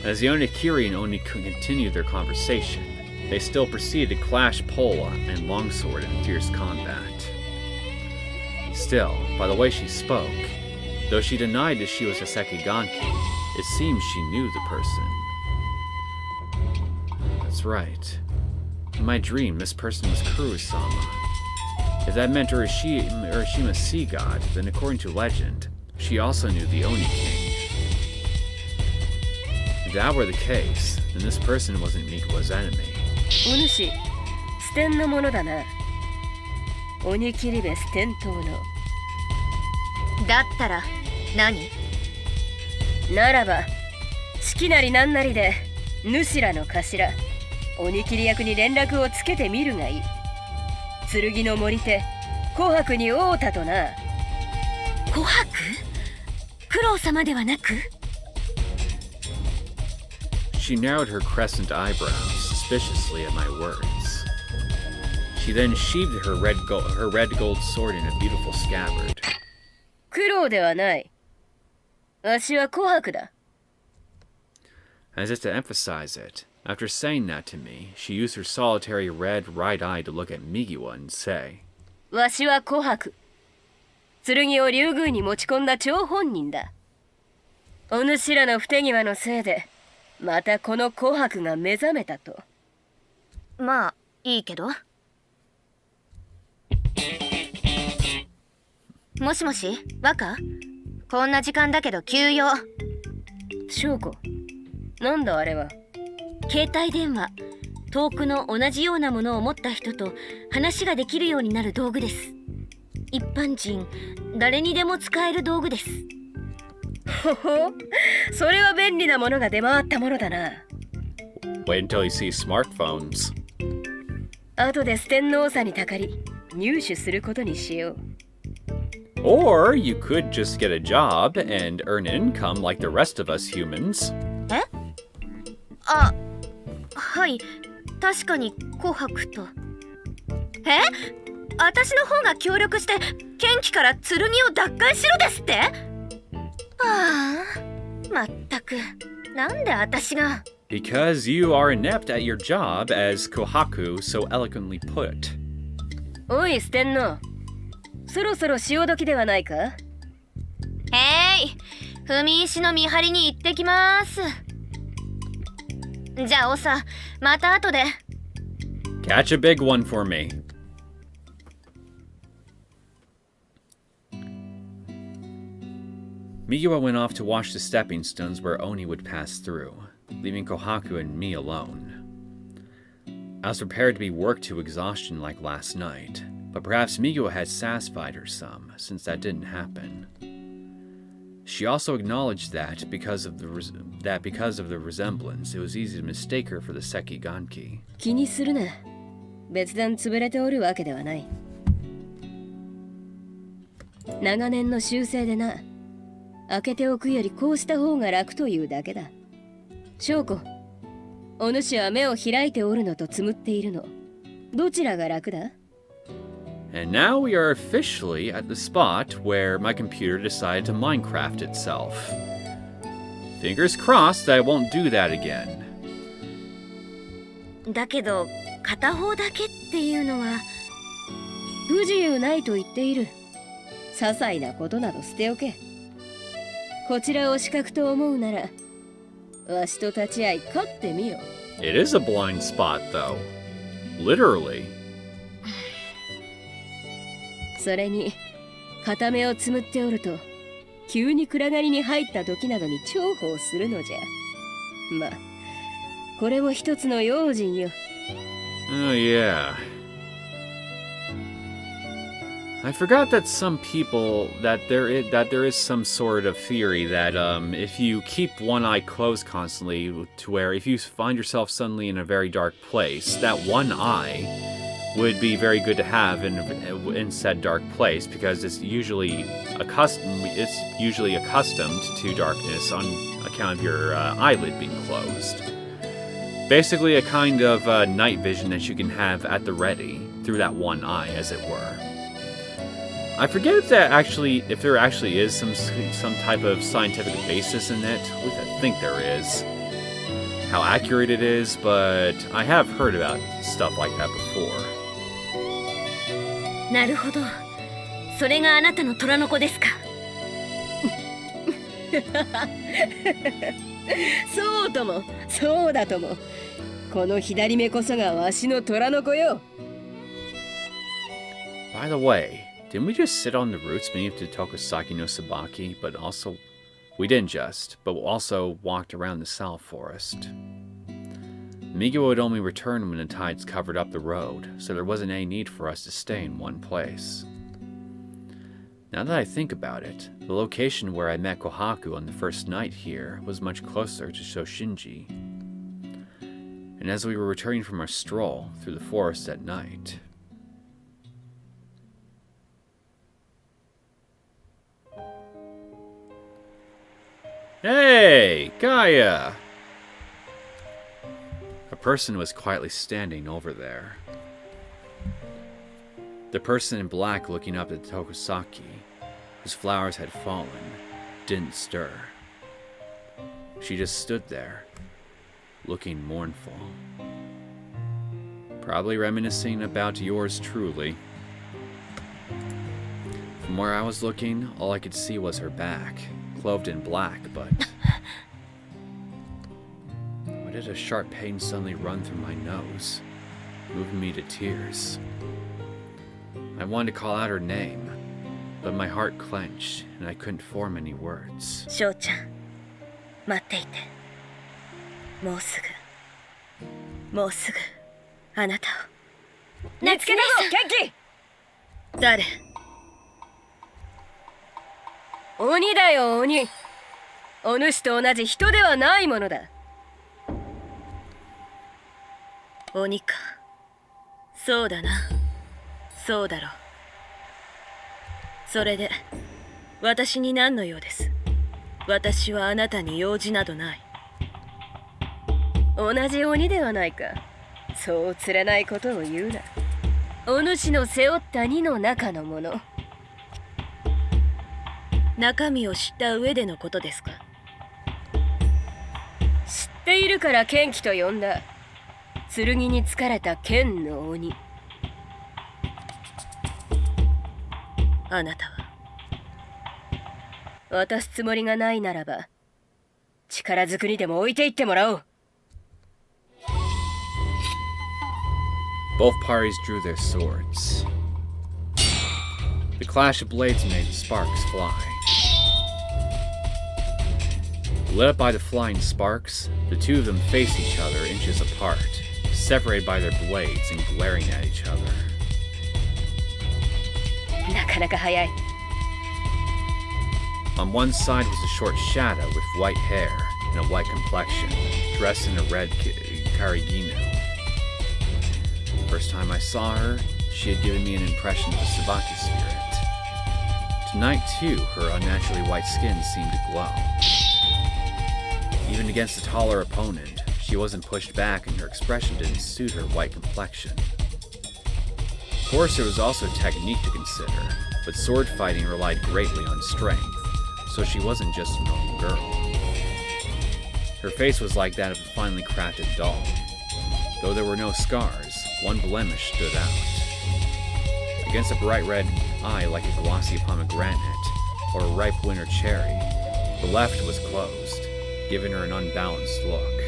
As the Onikiri and Oni continued their conversation, they still proceeded to clash pola and longsword in fierce combat. Still, by the way she spoke, though she denied that she was a Sekiganki, it seems she knew the person. That's right. In my dream, this person was Kurosama. If that meant Urishima's sea god, then according to legend, she also knew the Oni King. If that were the case, then this person wasn't Migawa's enemy. お主、捨てんのものだな。鬼切り部捨てん島の。だったら何？ならば、好きなりなんなりで、主らの頭、鬼切り役に連絡をつけてみるがいい。剣の森手、琥珀に会うたとな。琥珀？九郎様ではなく？ She narrowed her crescent eyebrows suspiciously at my words. She then sheathed her red gold sword in a beautiful scabbard. 九郎ではない。わしは琥珀だ。 As if to emphasize it, after saying that to me, she used her solitary red right eye to look at Migawa and say, わしは琥珀。剣を竜宮に持ち込んだ張本人だ。お主らの不手際のせいで、またこの琥珀が目覚めたと。まあいいけど。もしもし、若？こんな時間だけど急用。翔子、なんだあれは。携帯電話。遠くの同じようなものを持った人と話ができるようになる道具です。一般人、誰にでも使える道具です。ほほ、それは便利なものが出回ったものだな。Wait until you see smartphones. 後で四天王さにたかり、入手することにしよう。Or you could just get a job and earn income like the rest of us humans. え？あ、はい、確かに琥珀と。え？私の方が協力して剣気から剣を奪回しろですって？ああ、まったく、なんで私が。 Because you are inept at your job, as Kohaku so eloquently put. おい四天王、そろそろ潮時ではないか？踏み石の見張りに行ってきます。じゃあおさ、また後で。 Catch a big one for me. Migawa went off to watch the stepping stones where Oni would pass through, leaving Kohaku and me alone. I was prepared to be worked to exhaustion like last night, but perhaps Migawa had satisfied her some, since that didn't happen. She also acknowledged that because of the resemblance, it was easy to mistake her for the Sekiganki. 気にするな。別段潰れておるわけではない。長年の習性でな。開けておくよりこうした方が楽というだけだ。翔子、お主は目を開いておるのとつむっているの。どちらが楽だ？ And now we are officially at the spot where my computer decided to Minecraft itself. Fingers crossed that I won't do that again. だけど、片方だけっていうのは。不自由ないと言っている。些細なことなど捨ておけ。こちらを死角と思うなら、わしと立ち会い勝ってみよ。It is a blind spot, though. Literally. それに、片目をつむっておると、急に暗がりに入った時などに重宝するのじゃ。まあ、これも一つの用心よ。Oh, yeah. I forgot that some people that there is some sort of theory that if you keep one eye closed constantly, to where if you find yourself suddenly in a very dark place, that one eye would be very good to have in said dark place, because it's usually accustomed to darkness on account of your eyelid being closed. Basically, a kind of night vision that you can have at the ready through that one eye, as it were. I forget if there actually is some type of scientific basis in it. At least I think there is. How accurate it is, but I have heard about stuff like that before. なるほど。それがあなたの虎の子ですか。そうとも、そうだとも。この左目こそがわしの虎の子よ。By the way, didn't we just sit on the roots beneath the Tokusaki no Sabaki, but also... We didn't just, but also walked around the South Forest. Migo would only return when the tides covered up the road, so there wasn't any need for us to stay in one place. Now that I think about it, the location where I met Kohaku on the first night here was much closer to Shoshinji. And as we were returning from our stroll through the forest at night... Hey, Gaia! A person was quietly standing over there. The person in black looking up at the Tokusaki, whose flowers had fallen, didn't stir. She just stood there, looking mournful. Probably reminiscing about yours truly. From where I was looking, all I could see was her back, clothed in black, but... Why did a sharp pain suddenly run through my nose, moving me to tears? I wanted to call out her name, but my heart clenched, and I couldn't form any words. 翔ちゃん、待っていて。もうすぐ、あなたを。見つけたぞ、ケンキ！誰？鬼だよ、鬼。お主と同じ人ではないものだ。鬼か。そうだな。そうだろう。それで、私に何の用です。私はあなたに用事などない。同じ鬼ではないか。そうつれないことを言うな。お主の背負った荷の中のもの。中身を知った上でのことですか？知っているから剣気と呼んだ。剣に疲れた剣の鬼。あなたは渡すつもりがないならば、力ずくにでも置いていってもらおう。Both parties drew their swords. The clash of blades made sparks fly. Lit up by the flying sparks, the two of them faced each other inches apart, separated by their blades and glaring at each other. なかなか早い。On one side was a short shadow with white hair and a white complexion, dressed in a red kariginu. The first time I saw her, she had given me an impression of the Sabaki spirit. Tonight, too, her unnaturally white skin seemed to glow. Even against a taller opponent, she wasn't pushed back and her expression didn't suit her white complexion. Of course, there was also technique to consider, but sword fighting relied greatly on strength, so she wasn't just a normal girl. Her face was like that of a finely crafted doll. Though there were no scars, one blemish stood out. Against a bright red eye like a glossy pomegranate or a ripe winter cherry, the left was closed, giving her an unbalanced look.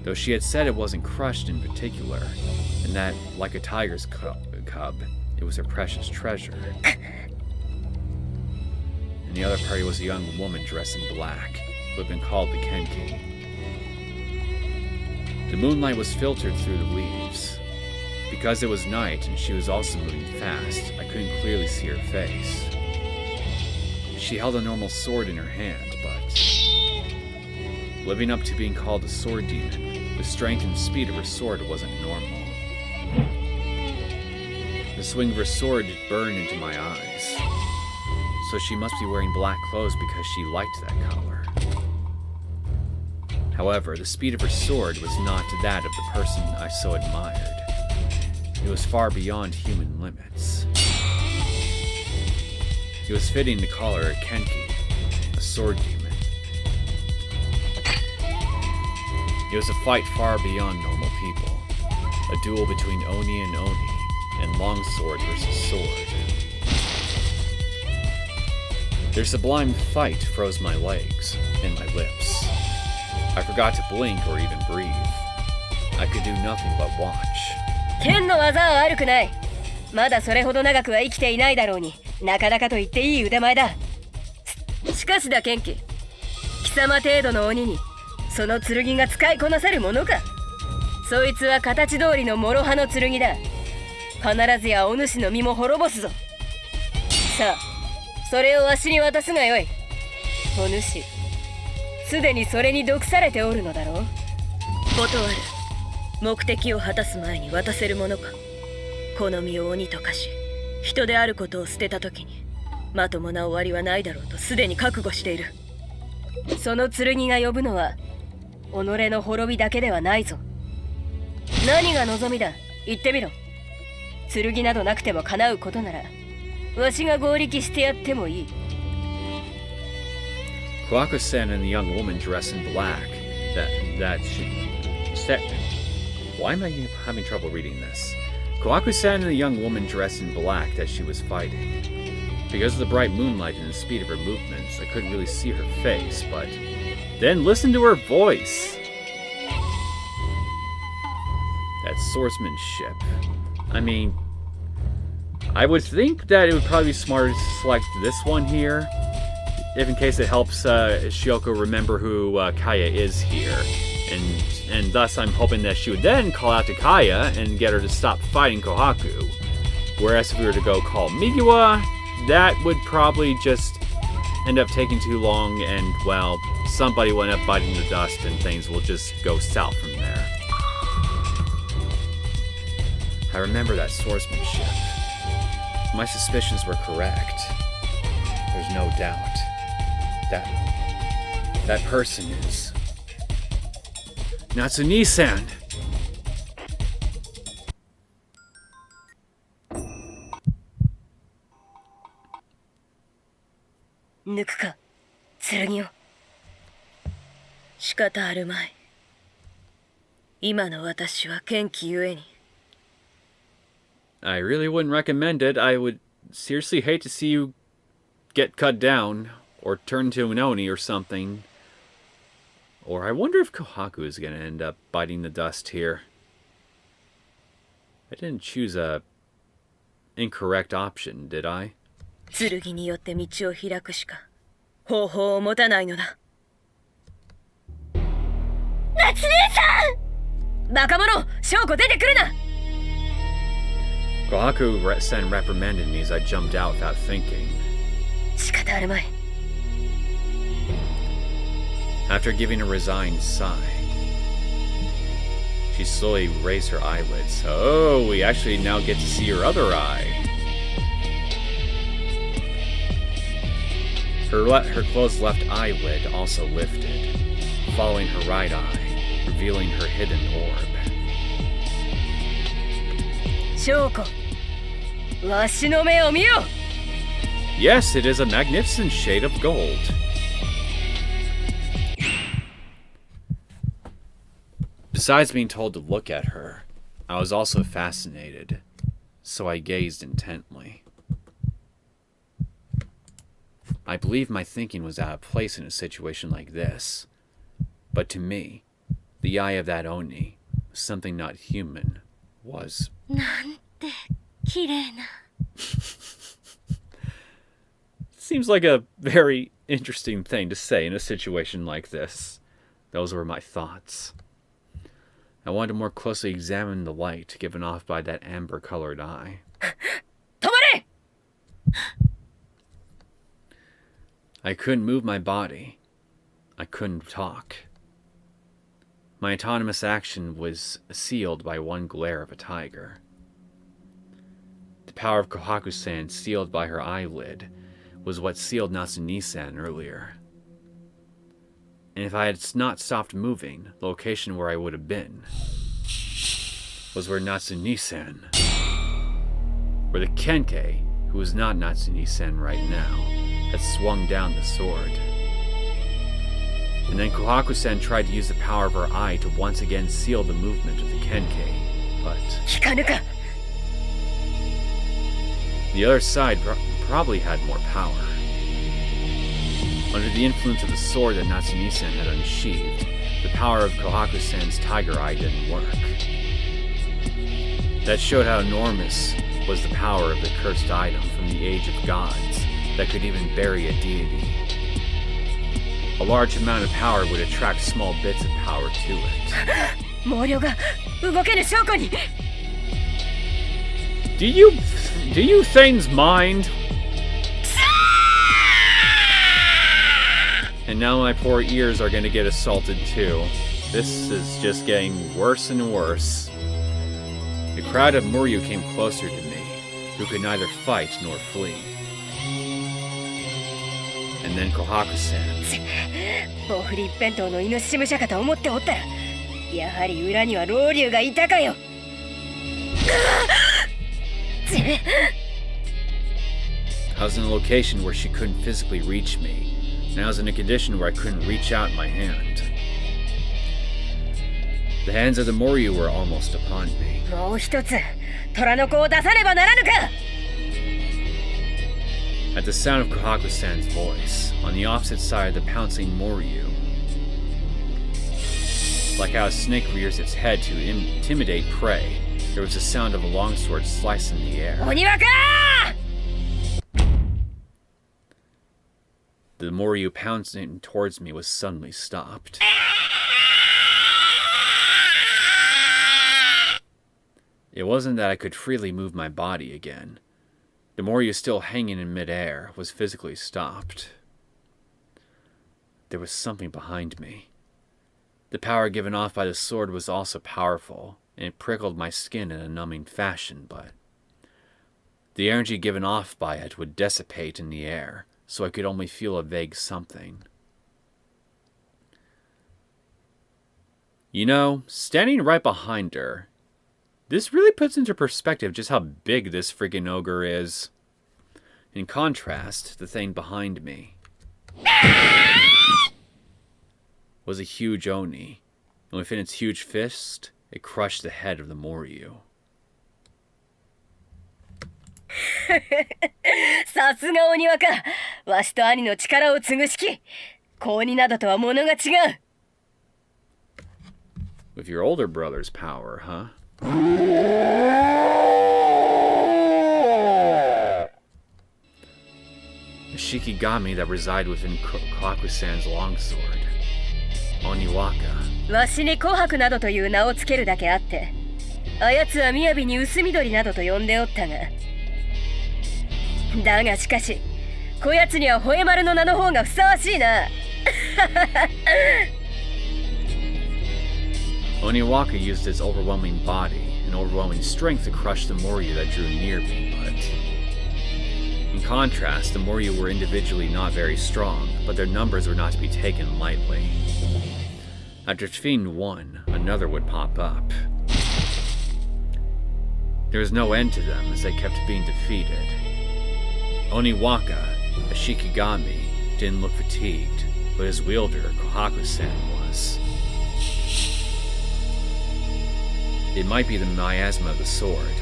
Though she had said it wasn't crushed in particular, and that, like a tiger's cub, it was her precious treasure. and the other party was a young woman dressed in black, who had been called the Kenki. The moonlight was filtered through the leaves. Because it was night and she was also moving fast, I couldn't clearly see her face. She held a normal sword in her hand, but living up to being called a sword demon, the strength and speed of her sword wasn't normal. The swing of her sword burned into my eyes. So she must be wearing black clothes because she liked that color. However, the speed of her sword was not that of the person I so admired. It was far beyond human limits. It was fitting to call her a Kenki, a sword demon. It was a fight far beyond normal people, a duel between Oni and Oni, and longsword versus sword. Their sublime fight froze my legs and my lips. I forgot to blink or even breathe. I could do nothing but watch. 剣の技は悪くない。まだそれほど長くは生きていないだろうに、なかなかと言っていい腕前だ。しかしだ剣気、貴様程度の鬼にその剣が使いこなせるものか。そいつは形通りの諸刃の剣だ。必ずやお主の身も滅ぼすぞ。さあ、それをわしに渡すがよい。お主、すでにそれに毒されておるのだろう。断る。目的を果たす前に渡せるものか。この身を鬼と化し、人であることを捨てた時にまともな終わりはないだろうとすでに覚悟している。その剣が呼ぶのは己の滅びだけではないぞ。何が望みだ、言ってみろ。剣などなくても叶うことなら、わしが合力してやってもいい。Kohaku-san and the young woman dressed in black. That she said. Why am I having trouble reading this? Kohaku-san and the young woman dressed in black that she was fighting. Because of the bright moonlight and the speed of her movements, I couldn't really see her face, but then listen to her voice. That swordsmanship. I mean, I would think that it would probably be smarter to select this one here, if in case it helps Syouko remember who Kaya is here. And thus I'm hoping that she would then call out to Kaya and get her to stop fighting Kohaku. Whereas if we were to go call Migiwa, that would probably just end up taking too long and, well, somebody will end up biting the dust and things will just go south from there. I remember that swordsmanship. My suspicions were correct. There's no doubt. That person is Natsune-san. Nukuか、剣を。仕方あるまい。今の私は剣気ゆえに。I really wouldn't recommend it. I would seriously hate to see you get cut down or turn into an Oni or something. Or I wonder if Kohaku is going to end up biting the dust here. I didn't choose a incorrect option, did I? 剣によって道を開くしか方法を持たないのだ。夏姉さん！バカ者！翔子出てくるな！ Kohaku-san reprimanded me as I jumped out without thinking. 仕方あるまい。 After giving a resigned sigh, she slowly raised her eyelids. Oh, we actually now get to see her other eye. Her closed left eyelid also lifted, following her right eye, revealing her hidden orb. 翔子、わしの目を見よ! Yes, it is a magnificent shade of gold. Besides being told to look at her, I was also fascinated, so I gazed intently. I believe my thinking was out of place in a situation like this, but to me, the eye of that Oni, something not human, was... なんて綺麗な。Seems like a very interesting thing to say in a situation like this. Those were my thoughts. I wanted to more closely examine the light given off by that amber-colored eye. 止まれ! I couldn't move my body. I couldn't talk. My autonomous action was sealed by one glare of a tiger. The power of Kohaku-san sealed by her eyelid was what sealed Natsumi-san earlier. And if I had not stopped moving, the location where I would have been was where Natsumi-san, where the Kenkei, who was not Natsumi-san right now, had swung down the sword. And then Kohaku-san tried to use the power of her eye to once again seal the movement of the Kenkei, but 聞かぬか! the other side probably had more power. Under the influence of the sword that Natsumi-san had unsheathed, the power of Kohaku-san's tiger eye didn't work. That showed how enormous was the power of the cursed item from the age of gods that could even bury a deity. A large amount of power would attract small bits of power to it. 毛量が動けぬ証拠に! Do you things mind? And now my poor ears are gonna get assaulted too. This is just getting worse and worse. The crowd of Muryu came closer to me, who could neither fight nor flee. And then Kohaku-san. 棒振り一辺倒のイノシシ武者かと思っておったら、やはり裏には老竜がいたかよ! I was in a location where she couldn't physically reach me, and I was in a condition where I couldn't reach out my hand. The hands of the Moryu were almost upon me. もう一つ、虎の子を出さねばならぬか! At the sound of Kohaku-san's voice, on the opposite side of the pouncing Moryu, like how a snake rears its head to intimidate prey, there was the sound of a longsword slicing the air. 鬼若! The Moryu pouncing towards me was suddenly stopped. It wasn't that I could freely move my body again. The Moryu still hanging in midair was physically stopped. There was something behind me. The power given off by the sword was also powerful, and it prickled my skin in a numbing fashion, but the energy given off by it would dissipate in the air, so I could only feel a vague something. You know, standing right behind her, this really puts into perspective just how big this friggin' ogre is. In contrast, the thing behind me was a huge oni, and within its huge fist, it crushed the head of the Moryu. さすが鬼若! わしと兄の力を継ぐしき! 高2などとは物が違う! With your older brother's power, huh? A Shikigami that reside within Kohaku-san's longsword. Oniwaka. わしに紅白などという名をつけるだけあって、あやつは雅に薄緑などと呼んでおったが。だがしかし、こやつには吠え丸の名の方がふさわしいな。Oniwaka used its overwhelming body and overwhelming strength to crush the Moryu that drew near me, but in contrast, the Moryu were individually not very strong, but their numbers were not to be taken lightly. After defeating one, another would pop up. There was no end to them as they kept being defeated. Oniwaka, a Shikigami, didn't look fatigued, but his wielder, Kohaku-san, was. It might be the miasma of the sword,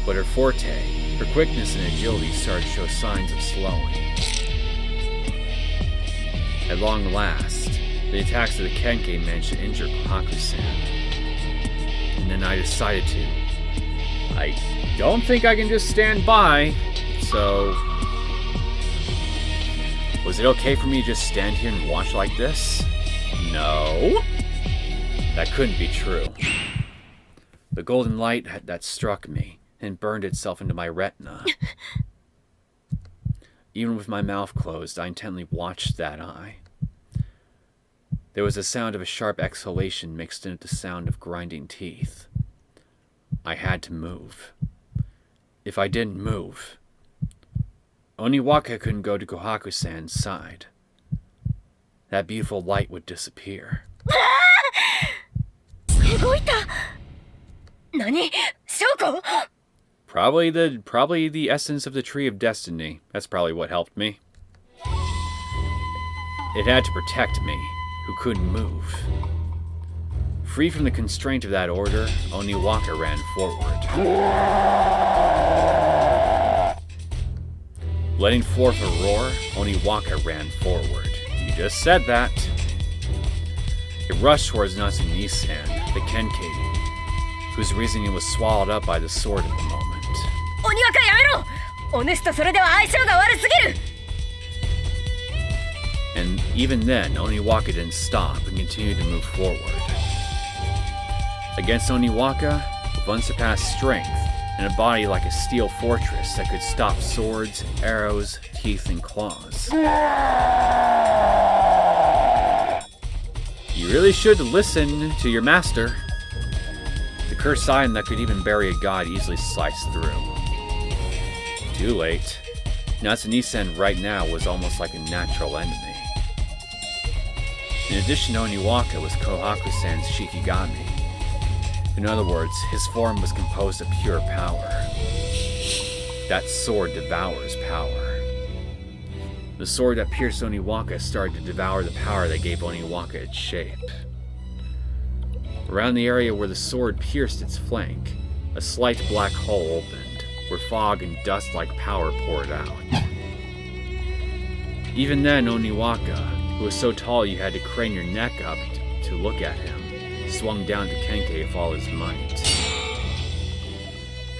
but her forte, her quickness and agility started to show signs of slowing. At long last, the attacks of the Kenkei managed to injure Kohaku-san. And then I decided to. I don't think I can just stand by, so Was it okay for me to just stand here and watch like this? No. That couldn't be true. The golden light that struck me and burned itself into my retina. Even with my mouth closed, I intently watched that eye. There was a sound of a sharp exhalation mixed in with the sound of grinding teeth. I had to move. If I didn't move, Oniwaka couldn't go to Kohaku-san's side. That beautiful light would disappear. 動いた。何？ショウコ？ Probably the essence of the Tree of Destiny. That's probably what helped me. It had to protect me, who couldn't move. Free from the constraint of that order, Oniwaka ran forward. Letting forth a roar, Oniwaka ran forward. You just said that. It rushed towards Natsumi-san, the Kenkei, whose reasoning was swallowed up by the sword at the moment. 鬼若やめろ！お主とそれでは相性が悪すぎる！ And even then, Oniwaka didn't stop and continued to move forward. Against Oniwaka, with unsurpassed strength and a body like a steel fortress that could stop swords, arrows, teeth, and claws. You really should listen to your master. The cursed iron that could even bury a god easily sliced through. Too late. Natsumi-san right now was almost like a natural enemy. In addition to Oniwaka was Kohaku-san's Shikigami. In other words, his form was composed of pure power. That sword devours power. The sword that pierced Oniwaka started to devour the power that gave Oniwaka its shape. Around the area where the sword pierced its flank, a slight black hole opened, where fog and dust-like power poured out. Even then, Oniwaka, who was so tall you had to crane your neck up to look at him, swung down to Kenkei with all his might.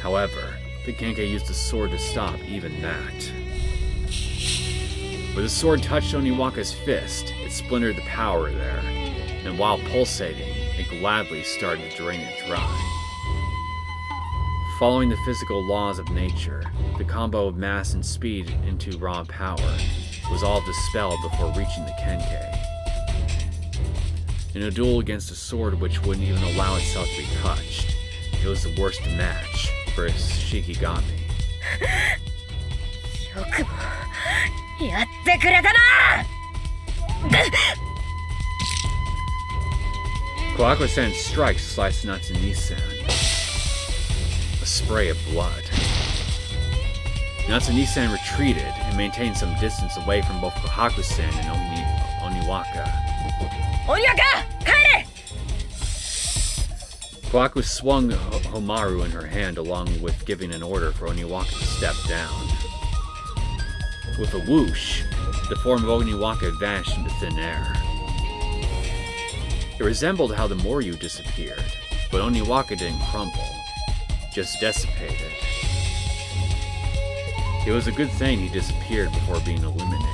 However, the Kenkei used the sword to stop even that. Where the sword touched Oniwaka's fist, it splintered the power there, and while pulsating, it gladly started to drain it dry. Following the physical laws of nature, the combo of mass and speed into raw power was all dispelled before reaching the Kenkei. In a duel against a sword which wouldn't even allow itself to be touched, it was the worst match for a Shikigami. よくもやってくれたな！ Kohaku-san's strike sliced Natsumi-san. A spray of blood. Natsumi-san retreated and maintained some distance away from both Kohaku-san and Oniwaka. 鬼若！帰れ！ Kohaku swung Homaru in her hand along with giving an order for Oniwaka to step down. With a whoosh, the form of Oniwaka vanished into thin air. It resembled how the Moryu disappeared, but Oniwaka didn't crumple, just dissipated. It was a good thing he disappeared before being eliminated.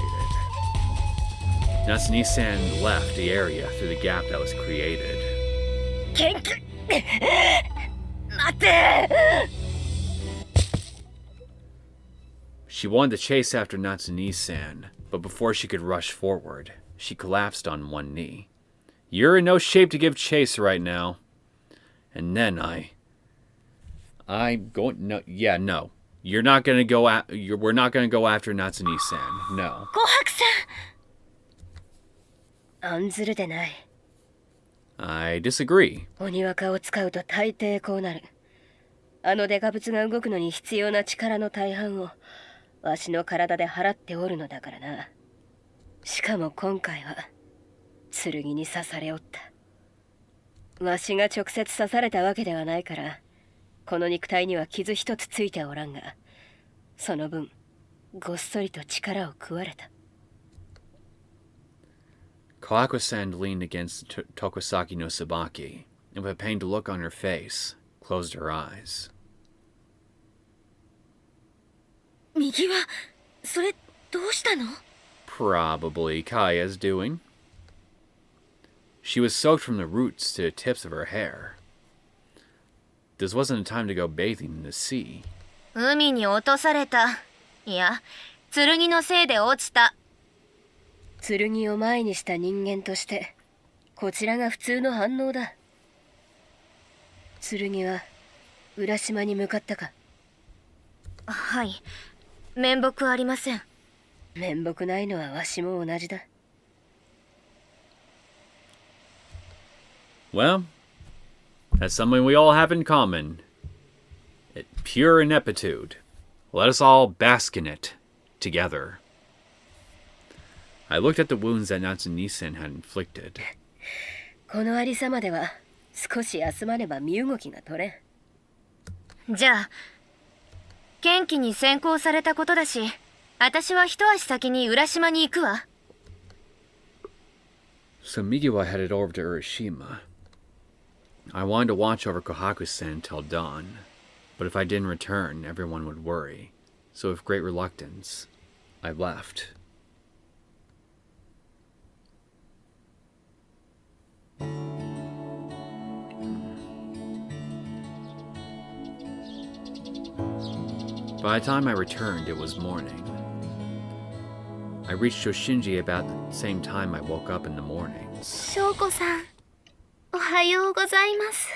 Natsumi-san left the area through the gap that was created. 元気！待て！ She wanted to chase after Natsumi-san, but before she could rush forward, she collapsed on one knee. You're in no shape to give chase right now. And then I'm going. No, yeah, no. You're not gonna go. We're not gonna go after Natsumi-san. No. 琥珀さん。案ずるでない。 I disagree. 鬼若を使うと大抵こうなる。あのデカブツが動くのに必要な力の大半をわしの体で払っておるのだからな。しかも今回は剣に刺されおった。わしが直接刺されたわけではないから、この肉体には傷一つついておらんが、その分ごっそりと力を食われた。 Kohaku-san leaned against Tokusaki no Sabaki, and with a pained look on her face, closed her eyes. 右はそれどうしたの？ probably Kaya's doing. She was soaked from the roots to the tips of her hair. This wasn't a time to go bathing in the sea. 海に落とされた。いや、剣のせいで落ちた。剣を前にした人間としてこちらが普通の反応だ。剣は浦島に向かったか？はい、面目ありません。面目ないのはわしも同じだ。Well, that's something we all have in common. Pure ineptitude. Let us all bask in it together. I looked at the wounds that Natsunie-sen had inflicted. このありさまでは少し休まれば身動きが取れん。じゃあ、元気に先行されたことだし、私は一足先に浦島に行くわ。So Migiwa headed over to Urashima. I wanted to watch over Kohaku-sen until dawn, but if I didn't return, everyone would worry. So with great reluctance, I left. By the time I returned, it was morning. I reached Shoshinji about the same time I woke up in the mornings. 翔子さん、おはようございます。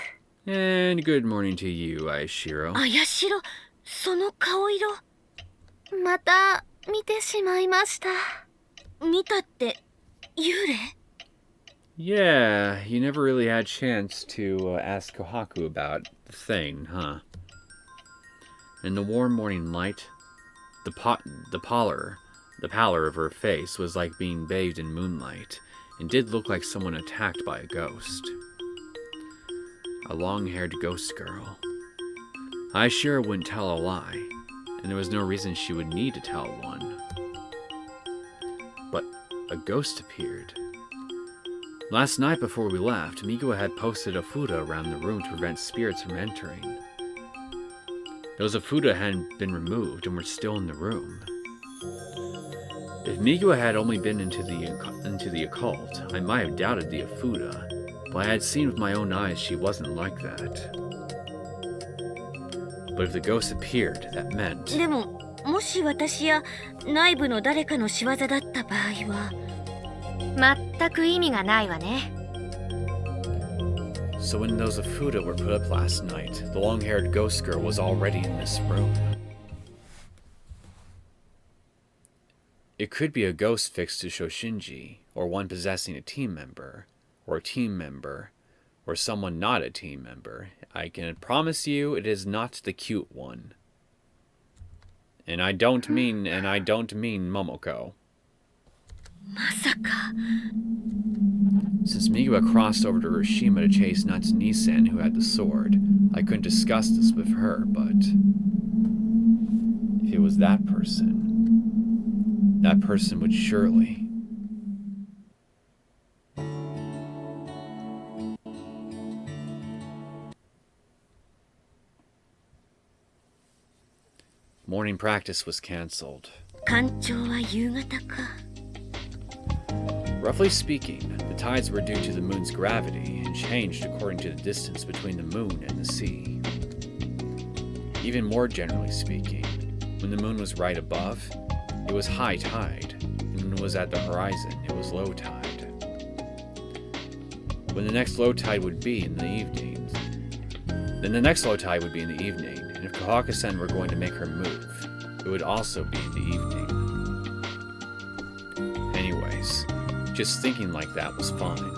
And good morning to you, Aoi Shiro. あやしろ、その顔色。また見てしまいました。見たって幽霊？ Yeah, you never really had a chance to ask Kohaku about the thing, huh? In the warm morning light, the pallor of her face was like being bathed in moonlight, and did look like someone attacked by a ghost. A long-haired ghost girl. I sure wouldn't tell a lie, and there was no reason she would need to tell one. But a ghost appeared. Last night before we left, Migawa had posted a fuda around the room to prevent spirits from entering. Those fuda hadn't been removed and were still in the room. If Migawa had only been into the occult, I might have doubted the fuda, but I had seen with my own eyes she wasn't like that. But if the ghost appeared, that meant... でも、もし私や内部の誰かの仕業だった場合は、全く意味がないわね。So when those fuda were put up last night, the long-haired ghost girl was already in this room. It could be a ghost fixed to Shoshinji, or one possessing a team member, or someone not a team member. I can promise you it is not the cute one. And I don't mean Momoko. まさか。 Since Migawa crossed over to Hiroshima to chase Natsunie-sen, who had the sword, I couldn't discuss this with her, but... if it was that person would surely... Morning practice was cancelled. 干潮は夕方か。 Roughly speaking, the tides were due to the moon's gravity and changed according to the distance between the moon and the sea. Even more generally speaking, when the moon was right above, it was high tide, and when it was at the horizon, it was low tide. When the next low tide would be in the evening, then the next low tide would be in the evening, and if Kohaku-sen were going to make her move, it would also be in the evening. Anyways, just thinking like that was fine.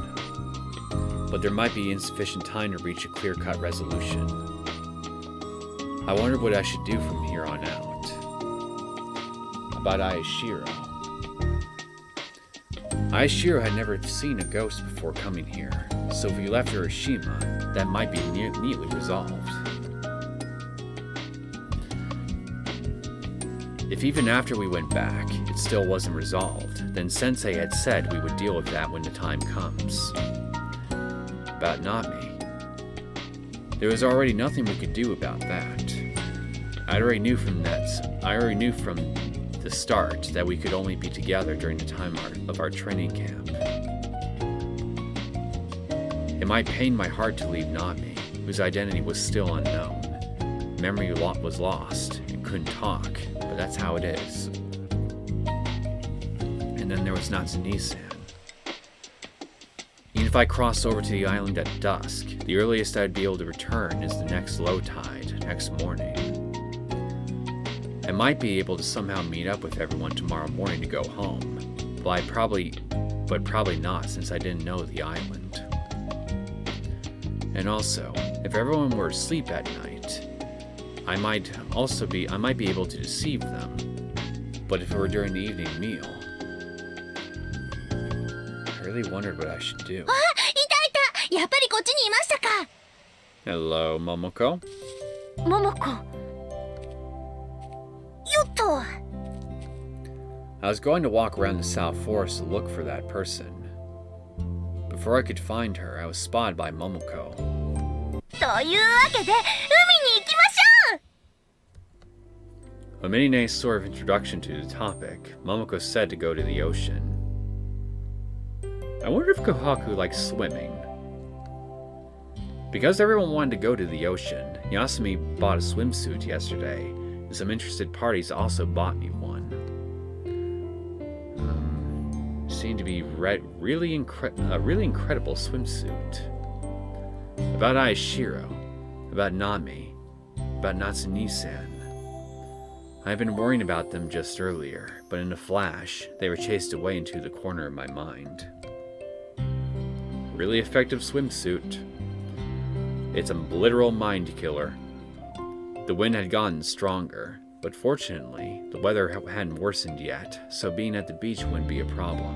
But there might be insufficient time to reach a clear-cut resolution. I wondered what I should do from here on out. About Aoi Shiro. Aoi Shiro had never seen a ghost before coming here, so if we left Hiroshima, that might be neatly resolved. If even after we went back, it still wasn't resolved, then Sensei had said we would deal with that when the time comes. About Nami. There was already nothing we could do about that. I already knew from the start that we could only be together during the time of our training camp. It might pain my heart to leave Nami, whose identity was still unknown. Memory was lost and couldn't talk, but that's how it is. And then there was Natsune-san. Even if I crossed over to the island at dusk, the earliest I'd be able to return is the next low tide, next morning. I might be able to somehow meet up with everyone tomorrow morning to go home, but probably not, since I didn't know the island. And also, if everyone were asleep at night, I might be able to deceive them. But if it were during the evening meal, I really wondered what I should do. いたいた、やっぱりこっちにいましたか。 Hello, Momoko. 桃子。よっと。 I was going to walk around the South Forest to look for that person. Before I could find her, I was spotted by Momoko. というわけで海に行きましょう。 A mini nice sort of introduction to the topic, Momoko said to go to the ocean. I wonder if Kohaku likes swimming. Because everyone wanted to go to the ocean, Yasumi bought a swimsuit yesterday, and some interested parties also bought me one. Seemed to be a really incredible swimsuit. About Aoi Shiro, about Nami, about Natsune-san. I had been worrying about them just earlier, but in a flash, they were chased away into the corner of my mind. Really effective swimsuit. It's a literal mind killer. The wind had gotten stronger, but fortunately, the weather hadn't worsened yet, so being at the beach wouldn't be a problem.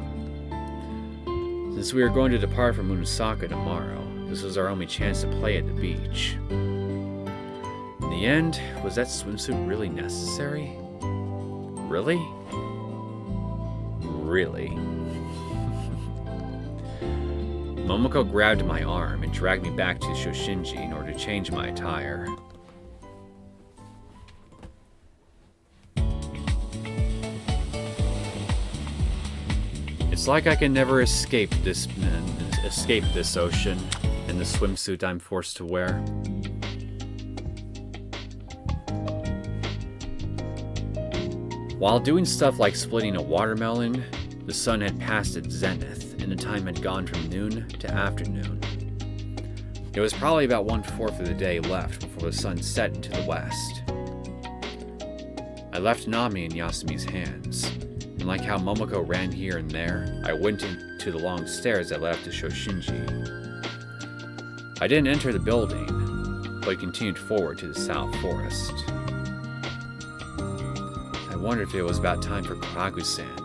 Since we were going to depart from Munasaka tomorrow, this was our only chance to play at the beach. In the end, was that swimsuit really necessary? Really? Really? Momoko grabbed my arm and dragged me back to Shoshinji in order to change my attire. It's like I can never escape this ocean and the swimsuit I'm forced to wear. While doing stuff like splitting a watermelon, the sun had passed its zenith, and the time had gone from noon to afternoon. It was probably about 1/4 of the day left before the sun set into the west. I left Nami in Yasumi's hands, and like how Momoko ran here and there, I went into the long stairs that led up to Shoshinji. I didn't enter the building, but continued forward to the South Forest. I wondered if it was about time for Kohaku-san,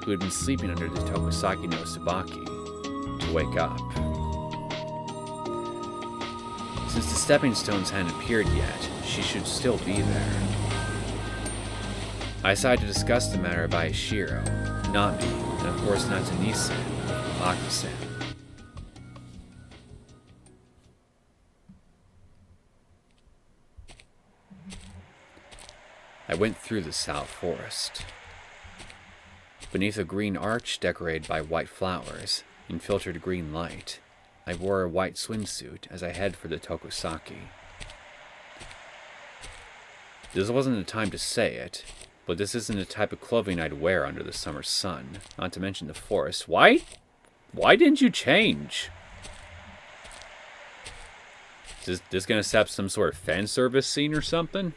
who had been sleeping under the Tokusaki no Tsubaki, to wake up. Since the stepping stones hadn't appeared yet, she should still be there. I decided to discuss the matter of Aoi Shiro, Nami, and of course Natsune-san with Kohaku-san. I went through the South Forest. Beneath a green arch decorated by white flowers and filtered green light, I wore a white swimsuit as I headed for the Tokusaki. This wasn't the time to say it, but this isn't the type of clothing I'd wear under the summer sun, not to mention the forest. Why didn't you change? Is this gonna set up some sort of fan service scene or something?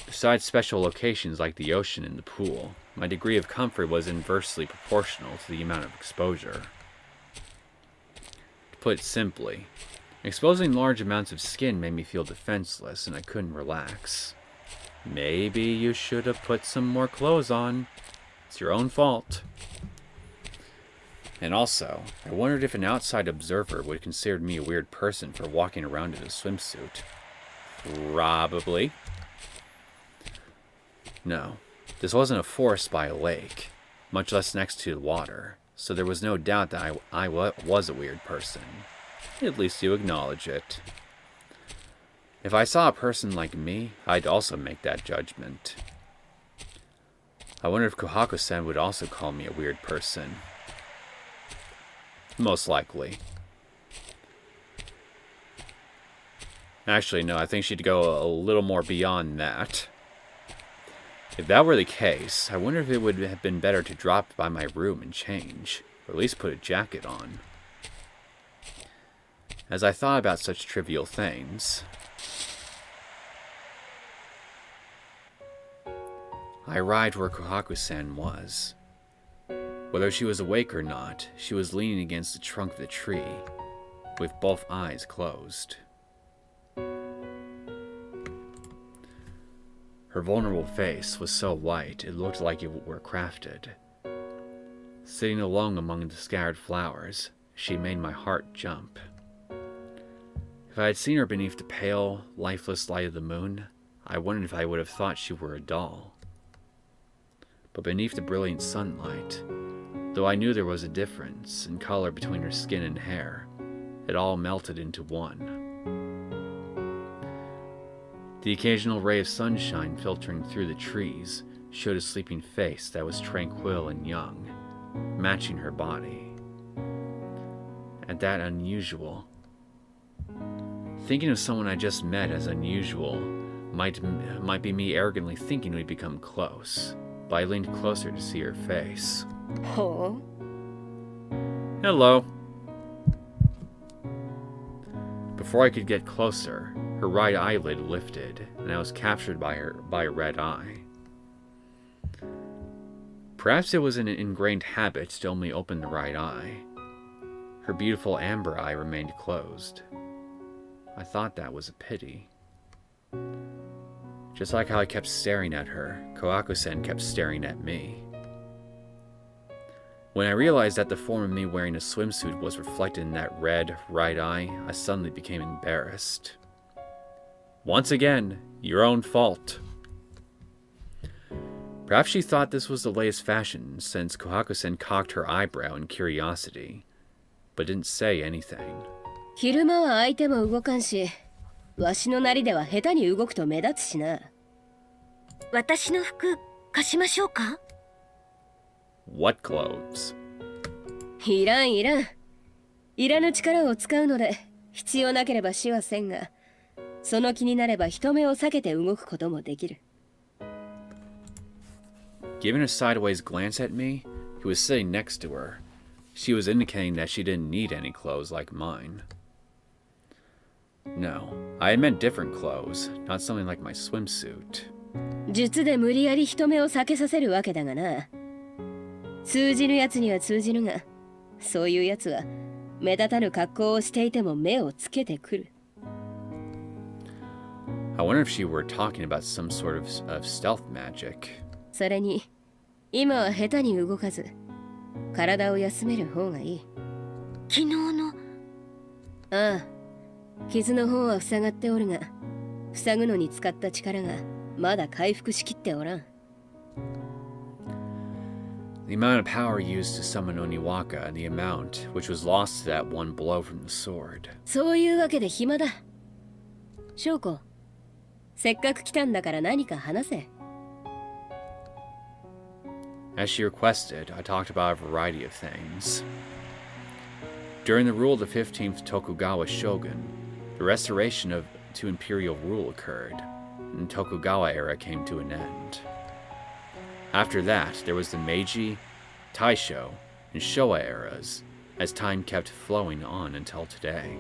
Besides special locations like the ocean and the pool, my degree of comfort was inversely proportional to the amount of exposure. To put it simply, exposing large amounts of skin made me feel defenseless and I couldn't relax. Maybe you should have put some more clothes on. It's your own fault. And also, I wondered if an outside observer would consider me a weird person for walking around in a swimsuit. Probably. No, this wasn't a forest by a lake, much less next to the water, so there was no doubt that I was a weird person. At least you acknowledge it. If I saw a person like me, I'd also make that judgment. I wonder if Kohaku-san would also call me a weird person. Most likely. Actually, no, I think she'd go a little more beyond that. If that were the case, I wonder if it would have been better to drop by my room and change, or at least put a jacket on. As I thought about such trivial things, I arrived where Kohaku-san was. Whether she was awake or not, she was leaning against the trunk of the tree, with both eyes closed. Her vulnerable face was so white it looked like it were crafted. Sitting alone among the scattered flowers, she made my heart jump. If I had seen her beneath the pale, lifeless light of the moon, I wondered if I would have thought she were a doll. But beneath the brilliant sunlight, though I knew there was a difference in color between her skin and hair, it all melted into one. The occasional ray of sunshine filtering through the trees showed a sleeping face that was tranquil and young, matching her body. And that unusual. Thinking of someone I just met as unusual might be me arrogantly thinking we'd become close, but I leaned closer to see her face.ほ Hello. Before I could get closer, her right eyelid lifted, and I was captured by a red eye. Perhaps it was an ingrained habit to only open the right eye. Her beautiful amber eye remained closed. I thought that was a pity. Just like how I kept staring at her, Kohaku-san kept staring at me. When I realized that the form of me wearing a swimsuit was reflected in that red right eye, I suddenly became embarrassed. Once again, your own fault. Perhaps she thought this was the latest fashion, since Kohaku-san cocked her eyebrow in curiosity, but didn't say anything. 昼間は相手も動かんし、わしのなりでは下手に動くと目立つしな。私の服貸しましょうか？ What clothes? いらんいらん。いらぬ力を使うので、必要なければしはせんが、その気になれば人目を避けて動くこともできる。Giving a sideways glance at me, who was sitting next to her, she was indicating that she didn't need any clothes like mine. No, I had meant different clothes, not something like my swimsuit. 術で無理やり人目を避けさせるわけだがな。通じるやつには通じるが、そういうやつは目立たぬ格好をしていても目をつけてくる。I wonder if she were talking about some sort of stealth magic. それに、今は下手に動かず、体を休める方がいい。昨日の。ああ、傷の方は塞がっておるが、塞ぐのに使った力がまだ回復しきっておらん。The amount of power used to summon Oniwaka and the amount which was lost to that one blow from the sword. そういうわけで暇だ。翔子、せっかく来たんだから何か話せ。As she requested, I talked about a variety of things. During the rule of the 15th Tokugawa shogun, the restoration to imperial rule occurred, and the Tokugawa era came to an end. After that, there was the Meiji, Taisho, and Showa eras, as time kept flowing on until today.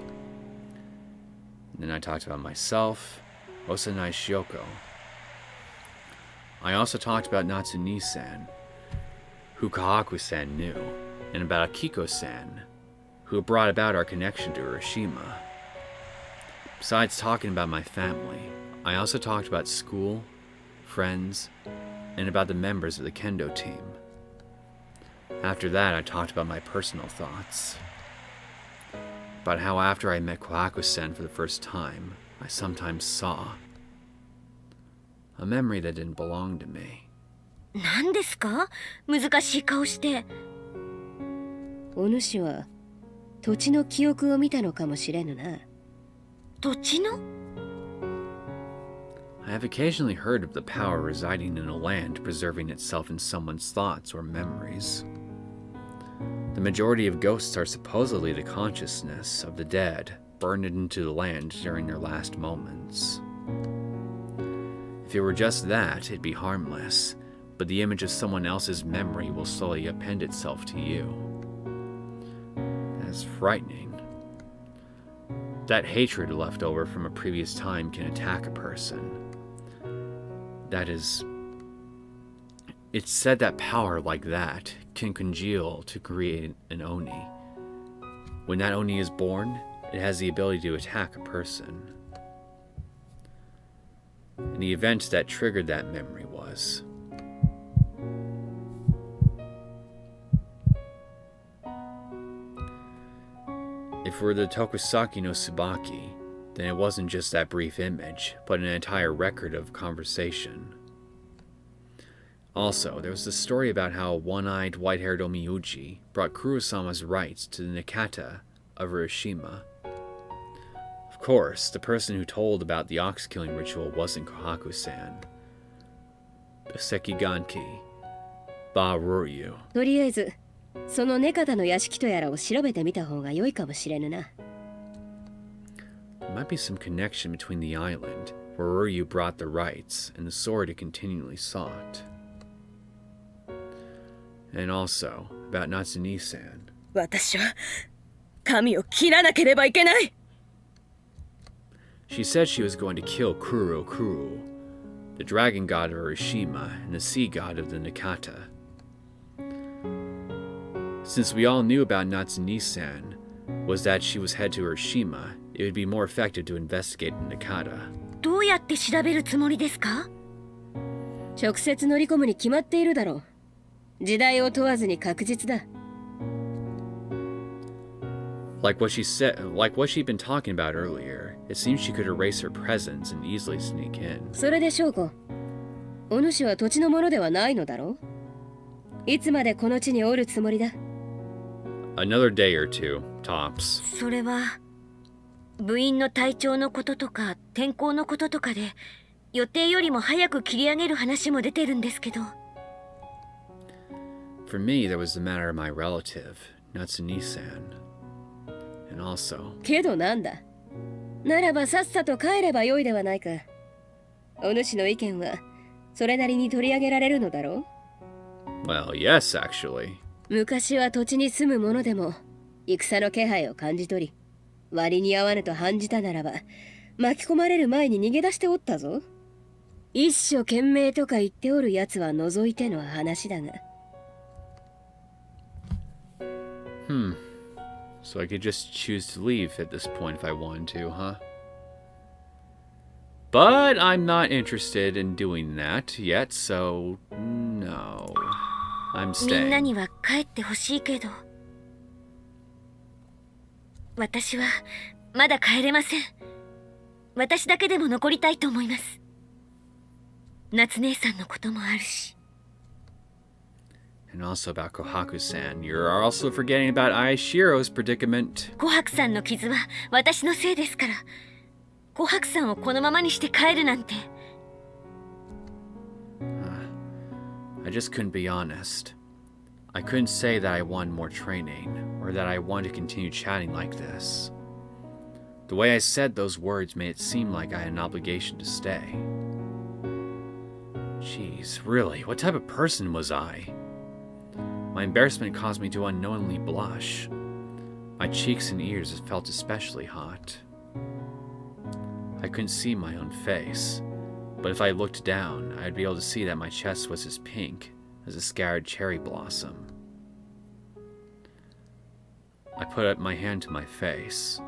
Then I talked about myself, Osanai Syouko. I also talked about Natsuni-san, who Kohaku-san knew, and about Akiko-san, who brought about our connection to Hiroshima. Besides talking about my family, I also talked about school, friends, and about the members of the kendo team. After that, I talked about my personal thoughts. About how after I met Kohaku-san for the first time, I sometimes saw a memory that didn't belong to me. 何ですか？難しい顔して。お主は土地の記憶を見たのかもしれぬな。土地の？ I have occasionally heard of the power residing in a land preserving itself in someone's thoughts or memories. The majority of ghosts are supposedly the consciousness of the dead burned into the land during their last moments. If it were just that, it'd be harmless, but the image of someone else's memory will slowly append itself to you. That's frightening. That hatred left over from a previous time can attack a person. That is, it's said that power like that can congeal to create an Oni. When that Oni is born, it has the ability to attack a person. And the event that triggered that memory was... If it were the Tokusaki no Tsubaki, then it wasn't just that brief image, but an entire record of conversation. Also, there was the story about how a one-eyed, white-haired Omiuchi brought Kurosama's rights to the Nakata of Hiroshima. Of course, the person who told about the ox-killing ritual wasn't Kohaku-san, but Sekiganki Ba-Roryu. とりあえずそのネカタの屋敷とやらを調べてみた方が良いかもしれぬな。There might be some connection between the island, where Roryu brought the rights, and the sword it continually sought. And also, about Natsune-san. 私は髪を切らなければいけない。 She said she was going to kill Kuro Kuro, the dragon god of Hiroshima and the sea god of the Nakata. Since we all knew about Natsune-san was that she was headed to Hiroshima, it would be more effective to investigate the Nakata. どうやって調べるつもりですか？直接乗り込むに決まっているだろう。時代を問わずに確実だ。Like what she'd been talking about earlier, it seems she could erase her presence and easily sneak in. それでしょうこ。お主は土地のものではないのだろう。いつまでこの地におるつもりだ。Another day or two, tops. それは部員の体調のこととか天候のこととかで予定よりも早く切り上げる話も出てるんですけど。For me, there was the matter of my relative, Natsune-san. And also... けどなんだ。ならばさっさと帰ればよいではないか。お主の意見はそれなりに取り上げられるのだろう。 Well, yes, actually. 昔は土地に住む者でも戦の気配を感じ取り、割に合わぬと判じたならば巻き込まれる前に逃げ出しておったぞ。一生懸命とか言っておるやつは除いての話だが。So I could just choose to leave at this point if I wanted to, huh? But I'm not interested in doing that yet, so no. I'm みんな staying. には帰ってほしいけど、私はまだ帰れません。私だけでも残りたいと思います。夏姉さんのこともあるし。 And also about Kohaku-san. You're also forgetting about Aoi Shiro's predicament. 琥珀さんの傷は私のせいですから、琥珀さんをこのままにして帰るなんて。I just couldn't be honest. I couldn't say that I wanted more training, or that I wanted to continue chatting like this. The way I said those words made it seem like I had an obligation to stay. Jeez, really, what type of person was I? My embarrassment caused me to unknowingly blush. My cheeks and ears felt especially hot. I couldn't see my own face, but if I looked down, I'd be able to see that my chest was as pink as a scattered cherry blossom. I put up my hand to my face.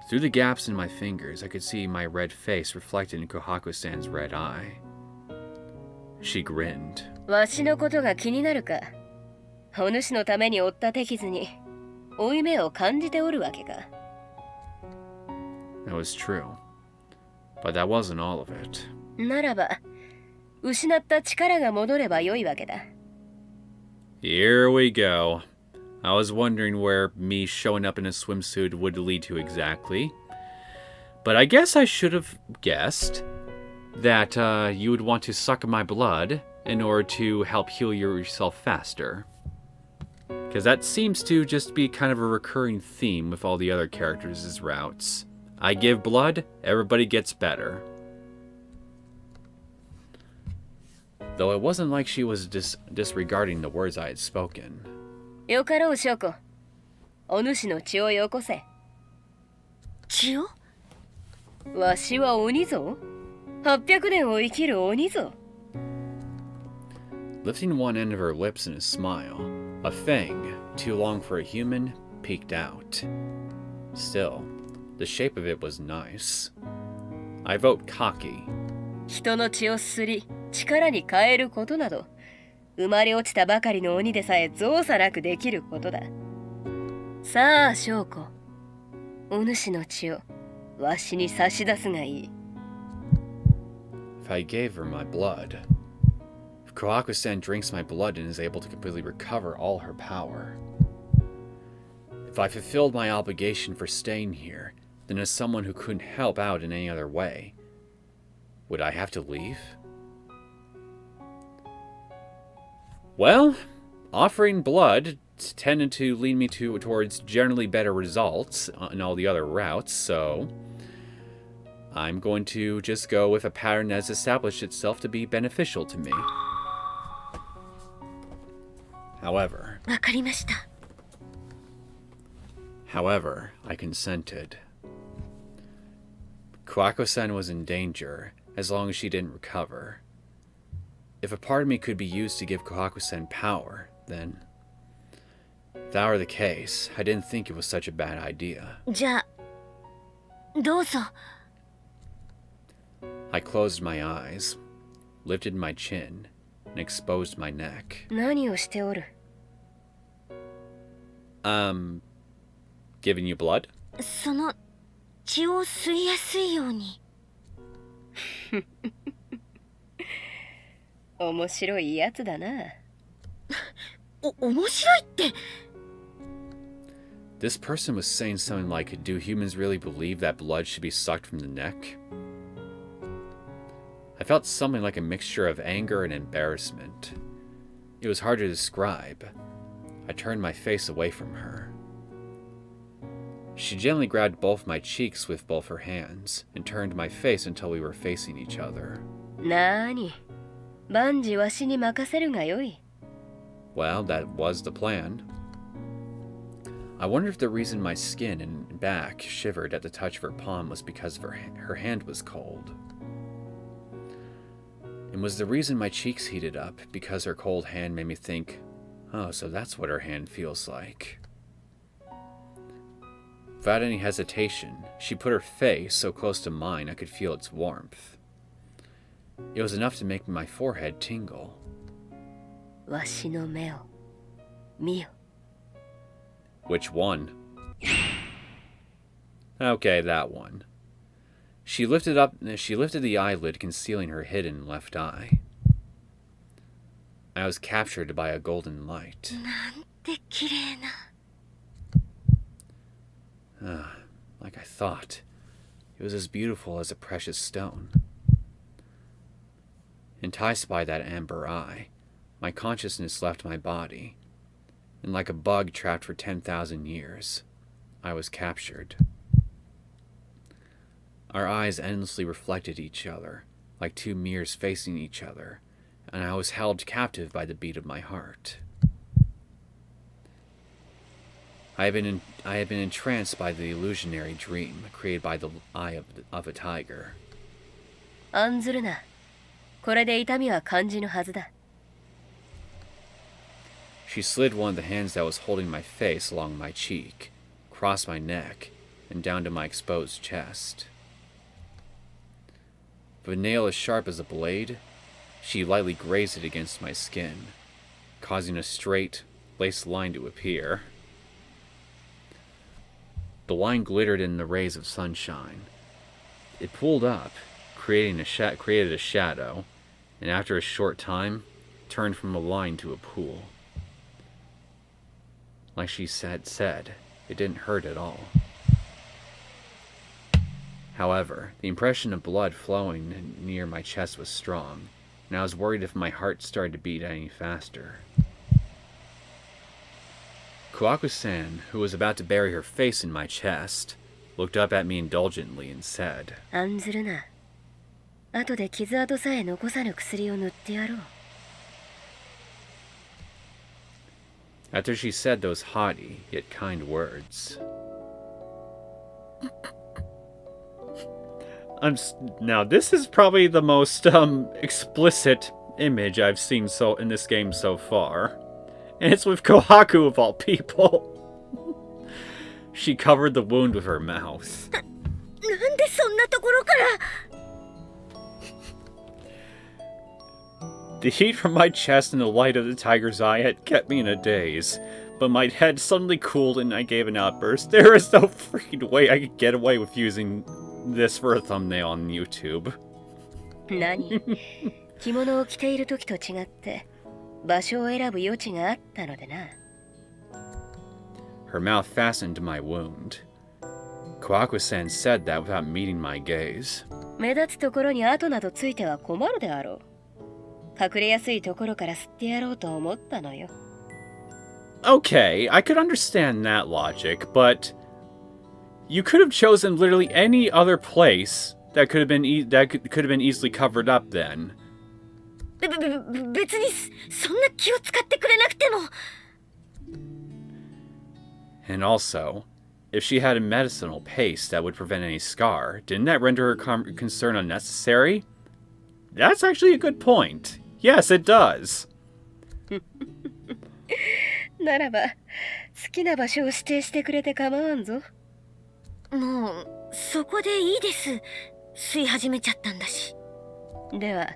Through the gaps in my fingers, I could see my red face reflected in Kohaku-san's red eye. She grinned. わしのことが気になるか。お主のために負った手傷に負い目を感じておるわけか。That was true. But that wasn't all of it. ならば、失った力が戻ればよいわけだ。 Here we go. I was wondering where me showing up in a swimsuit would lead to exactly. But I guess I should have guessed. that you would want to suck my blood in order to help heal yourself faster. Because that seems to just be kind of a recurring theme with all the other characters' routes. I give blood, everybody gets better. Though it wasn't like she was disregarding the words I had spoken. よかろう翔子。お主の血をよこせ。血を？わしは鬼ぞ。800年を生きる鬼ぞ。Lifting one end of her lips in a smile, a fang, too long for a human, peeked out. Still, the shape of it was nice. I vote cocky. 人の血をすり、力に変えることなど、生まれ落ちたばかりの鬼でさえ造作なくできることだ。さあ、翔子。お主の血をわしに差し出すがいい。If I gave her my blood, if Kohaku-san drinks my blood and is able to completely recover all her power, if I fulfilled my obligation for staying here, then as someone who couldn't help out in any other way, would I have to leave? Well, offering blood tended to lead me towards generally better results in all the other routes, so I'm going to just go with a pattern that has established itself to be beneficial to me. However, わかりました。 However, I consented. Kohaku-san was in danger, as long as she didn't recover. If a part of me could be used to give Kohaku-san power, then... If that were the case, I didn't think it was such a bad idea. じゃあ、どうぞ。I closed my eyes, lifted my chin, and exposed my neck. 何をしておる？ Giving you blood? その血を吸いやすいように。面白いやつだな。面白いって。 This person was saying something like, do humans really believe that blood should be sucked from the neck? I felt something like a mixture of anger and embarrassment. It was hard to describe. I turned my face away from her. She gently grabbed both my cheeks with both her hands and turned my face until we were facing each other. なーに、万事わしに任せるがよい。 Well, that was the plan. I wondered if the reason my skin and back shivered at the touch of her palm was because of her hand was cold. And was the reason my cheeks heated up because her cold hand made me think, oh, so that's what her hand feels like. Without any hesitation, she put her face so close to mine I could feel its warmth. It was enough to make my forehead tingle. わしの目を見よ。 Which one? Okay, that one. She lifted the eyelid concealing her hidden left eye. I was captured by a golden light. なんて綺麗な。Like I thought. It was as beautiful as a precious stone. Enticed by that amber eye, my consciousness left my body, and like a bug trapped for 10,000 years, I was captured. Our eyes endlessly reflected each other, like two mirrors facing each other, and I was held captive by the beat of my heart. I had been entranced by the illusionary dream created by the eye of a tiger. 案ずるな。これで痛みは感じぬはずだ。 She slid one of the hands that was holding my face along my cheek, across my neck, and down to my exposed chest. With a nail as sharp as a blade, she lightly grazed it against my skin, causing a straight, laced line to appear. The line glittered in the rays of sunshine. It pulled up, created a shadow, and after a short time, turned from a line to a pool. Like she said, it didn't hurt at all. However, the impression of blood flowing near my chest was strong, and I was worried if my heart started to beat any faster. Kohaku-san, who was about to bury her face in my chest, looked up at me indulgently and said, 案ずるな。後で傷跡さえ残さぬ薬を塗ってやろう。 After she said those haughty, yet kind words. Now, this is probably the most explicit image I've seen in this game so far. And it's with Kohaku of all people. She covered the wound with her mouth. なんでそんなところから。 The heat from my chest and the light of the tiger's eye had kept me in a daze, but my head suddenly cooled and I gave an outburst. There is no freaking way I could get away with using this for a thumbnail on YouTube. 何着物を着ている時と違って場所を選ぶ余地があったのでな。 Her mouth fastened to my wound. Kohaku-san said that without meeting my gaze. 目立つところに跡などついては困るであろう。隠れやすいところから吸ってやろうと思ったのよ。 Okay, I could understand that logic, but you could have chosen literally any other place that could have been could have been easily covered up then. 別にそんな気を使ってくれなくても。 And also, if she had a medicinal paste that would prevent any scar, didn't that render her concern unnecessary? That's actually a good point. Yes, it does. ならば好きな場所を指定してくれて構わんぞ。もうそこでいいです。吸い始めちゃったんだし。では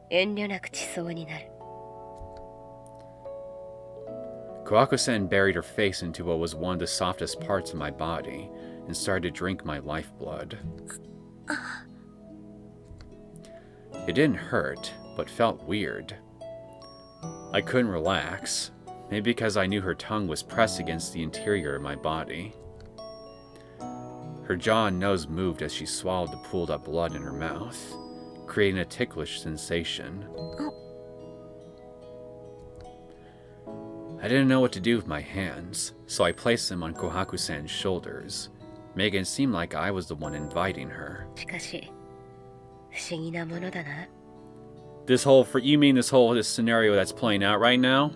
遠慮なく地層になる。 Kohaku-san buried her face into what was one of the softest parts of my body and started to drink my lifeblood. It didn't hurt, but felt weird. I couldn't relax, maybe because I knew her tongue was pressed against the interior of my body. Her jaw and nose moved as she swallowed the pooled up blood in her mouth, creating a ticklish sensation. I didn't know what to do with my hands, so I placed them on Kohaku-san's shoulders, making it seem like I was the one inviting her. しかし不思議なものだな。 You mean this scenario that's playing out right now?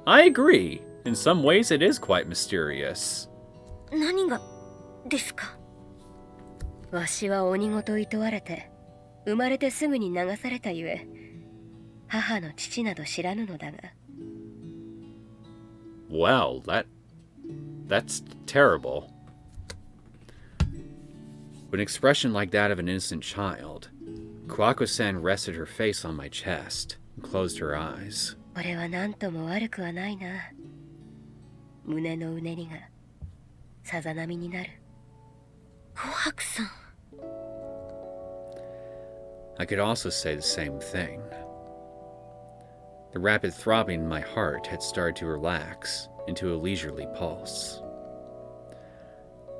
I agree. In some ways it is quite mysterious. 何がですか。わしは鬼ごと厭われて生まれてすぐに流されたゆえ母の父など知らぬのだが。 Well, that's terrible. With an expression like that of an innocent child, Kohaku-san rested her face on my chest and closed her eyes. これは何とも悪くはないな。胸のうねりがさざ波になる。紅白さん。 I could also say the same thing. The rapid throbbing in my heart had started to relax into a leisurely pulse.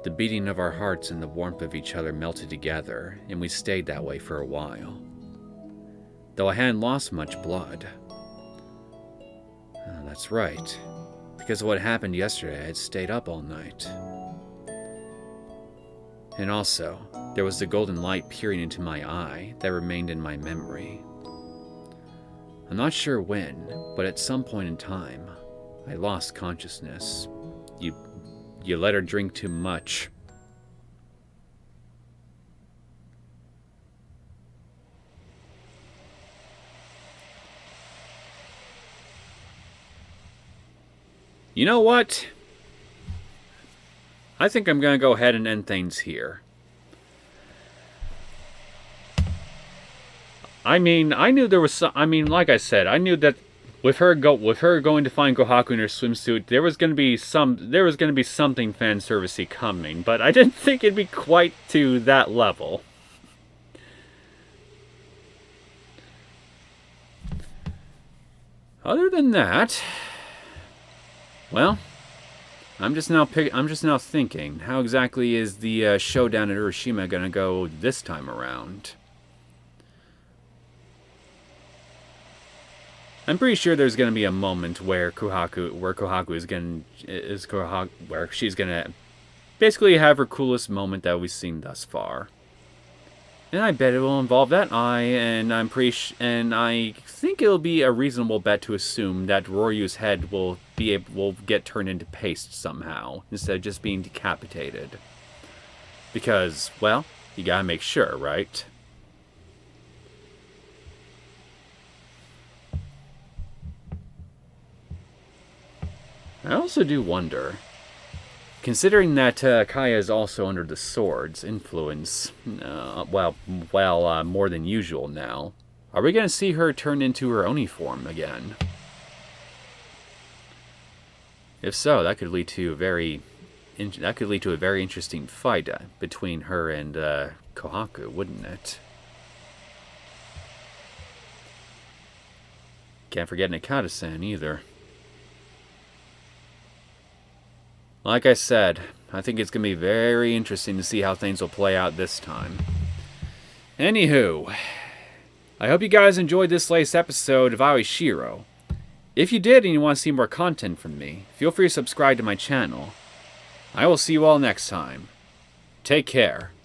The beating of our hearts and the warmth of each other melted together, and we stayed that way for a while. Though I hadn't lost much blood. Oh, that's right. Because of what happened yesterday, I had stayed up all night. And also, there was the golden light peering into my eye that remained in my memory. I'm not sure when, but at some point in time, I lost consciousness. You let her drink too much. You know what? I think I'm going to go ahead and end things here. I mean, I knew there was some, like I said, I knew that with her going to find Kohaku in her swimsuit, there was going to be something fan servicey coming, but I didn't think it'd be quite to that level. Other than that, well, I'm just now thinking, how exactly is the showdown at Urashima gonna go this time around? I'm pretty sure there's gonna be a moment where where she's gonna basically have her coolest moment that we've seen thus far. And I bet it will involve that eye, and I think it'll be a reasonable bet to assume that Roryu's head will get turned into paste somehow, instead of just being decapitated. Because, well, you gotta make sure, right? I also do wonder, considering that Kaya is also under the sword's influence, more than usual now, are we going to see her turn into her Oni form again? If so, that could lead to a very interesting fight between her and Kohaku, wouldn't it? Can't forget Nakata-san either. Like I said, I think it's going to be very interesting to see how things will play out this time. Anywho, I hope you guys enjoyed this latest episode of Aoi Shiro. If you did and you want to see more content from me, feel free to subscribe to my channel. I will see you all next time. Take care.